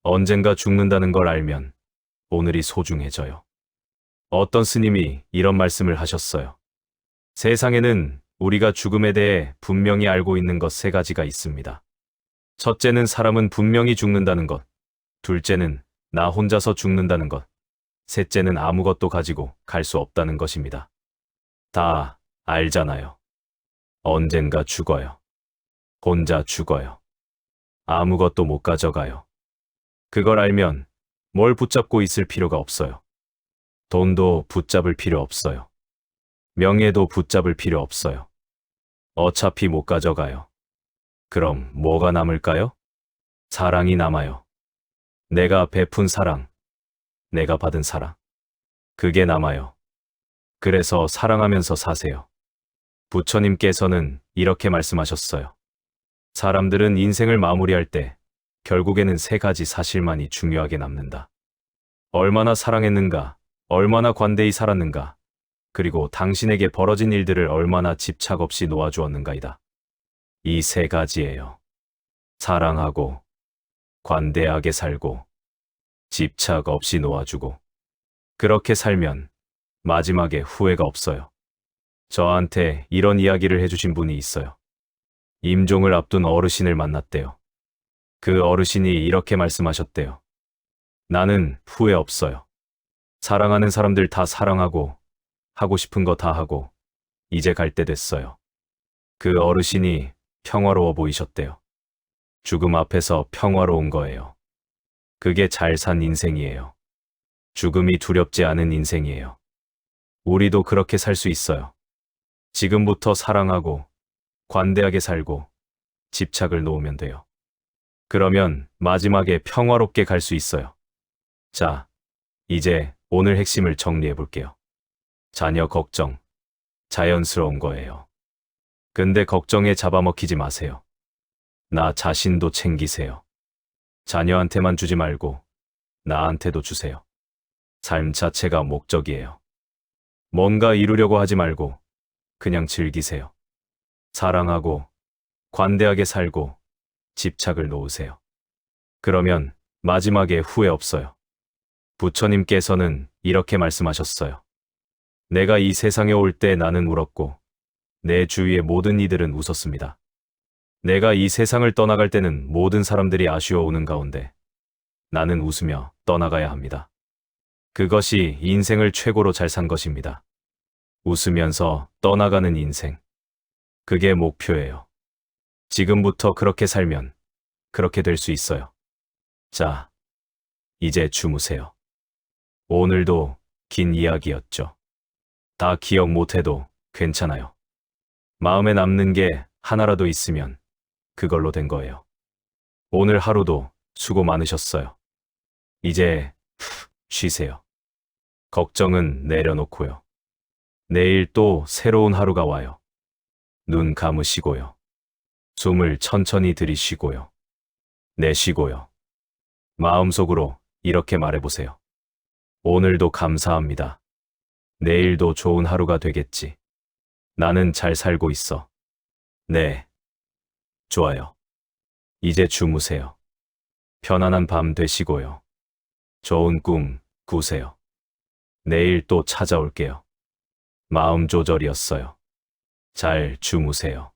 언젠가 죽는다는 걸 알면 오늘이 소중해져요. 어떤 스님이 이런 말씀을 하셨어요. 세상에는 우리가 죽음에 대해 분명히 알고 있는 것 3가지가 있습니다. 첫째는 사람은 분명히 죽는다는 것, 둘째는 나 혼자서 죽는다는 것, 셋째는 아무것도 가지고 갈 수 없다는 것입니다. 다 알잖아요. 언젠가 죽어요. 혼자 죽어요. 아무것도 못 가져가요. 그걸 알면 뭘 붙잡고 있을 필요가 없어요. 돈도 붙잡을 필요 없어요. 명예도 붙잡을 필요 없어요. 어차피 못 가져가요. 그럼 뭐가 남을까요? 사랑이 남아요. 내가 베푼 사랑, 내가 받은 사랑. 그게 남아요. 그래서 사랑하면서 사세요. 부처님께서는 이렇게 말씀하셨어요. 사람들은 인생을 마무리할 때 결국에는 세 가지 사실만이 중요하게 남는다. 얼마나 사랑했는가, 얼마나 관대히 살았는가, 그리고 당신에게 벌어진 일들을 얼마나 집착 없이 놓아주었는가이다. 이 세 가지예요. 사랑하고, 관대하게 살고, 집착 없이 놓아주고. 그렇게 살면 마지막에 후회가 없어요. 저한테 이런 이야기를 해주신 분이 있어요. 임종을 앞둔 어르신을 만났대요. 그 어르신이 이렇게 말씀하셨대요. 나는 후회 없어요. 사랑하는 사람들 다 사랑하고, 하고 싶은 거 다 하고, 이제 갈 때 됐어요. 그 어르신이 평화로워 보이셨대요. 죽음 앞에서 평화로운 거예요. 그게 잘 산 인생이에요. 죽음이 두렵지 않은 인생이에요. 우리도 그렇게 살 수 있어요. 지금부터 사랑하고, 관대하게 살고, 집착을 놓으면 돼요. 그러면 마지막에 평화롭게 갈 수 있어요. 자, 이제 오늘 핵심을 정리해 볼게요. 자녀 걱정, 자연스러운 거예요. 근데 걱정에 잡아먹히지 마세요. 나 자신도 챙기세요. 자녀한테만 주지 말고 나한테도 주세요. 삶 자체가 목적이에요. 뭔가 이루려고 하지 말고 그냥 즐기세요. 사랑하고 관대하게 살고 집착을 놓으세요. 그러면 마지막에 후회 없어요. 부처님께서는 이렇게 말씀하셨어요. 내가 이 세상에 올 때 나는 울었고 내 주위의 모든 이들은 웃었습니다. 내가 이 세상을 떠나갈 때는 모든 사람들이 아쉬워오는 가운데 나는 웃으며 떠나가야 합니다. 그것이 인생을 최고로 잘 산 것입니다. 웃으면서 떠나가는 인생. 그게 목표예요. 지금부터 그렇게 살면 그렇게 될 수 있어요. 자, 이제 주무세요. 오늘도 긴 이야기였죠. 다 기억 못해도 괜찮아요. 마음에 남는 게 하나라도 있으면 그걸로 된 거예요. 오늘 하루도 수고 많으셨어요. 이제 푹 쉬세요. 걱정은 내려놓고요. 내일 또 새로운 하루가 와요. 눈 감으시고요. 숨을 천천히 들이쉬고요. 내쉬고요. 마음속으로 이렇게 말해보세요. 오늘도 감사합니다. 내일도 좋은 하루가 되겠지. 나는 잘 살고 있어. 네. 좋아요. 이제 주무세요. 편안한 밤 되시고요. 좋은 꿈 꾸세요. 내일 또 찾아올게요. 마음 조절이었어요. 잘 주무세요.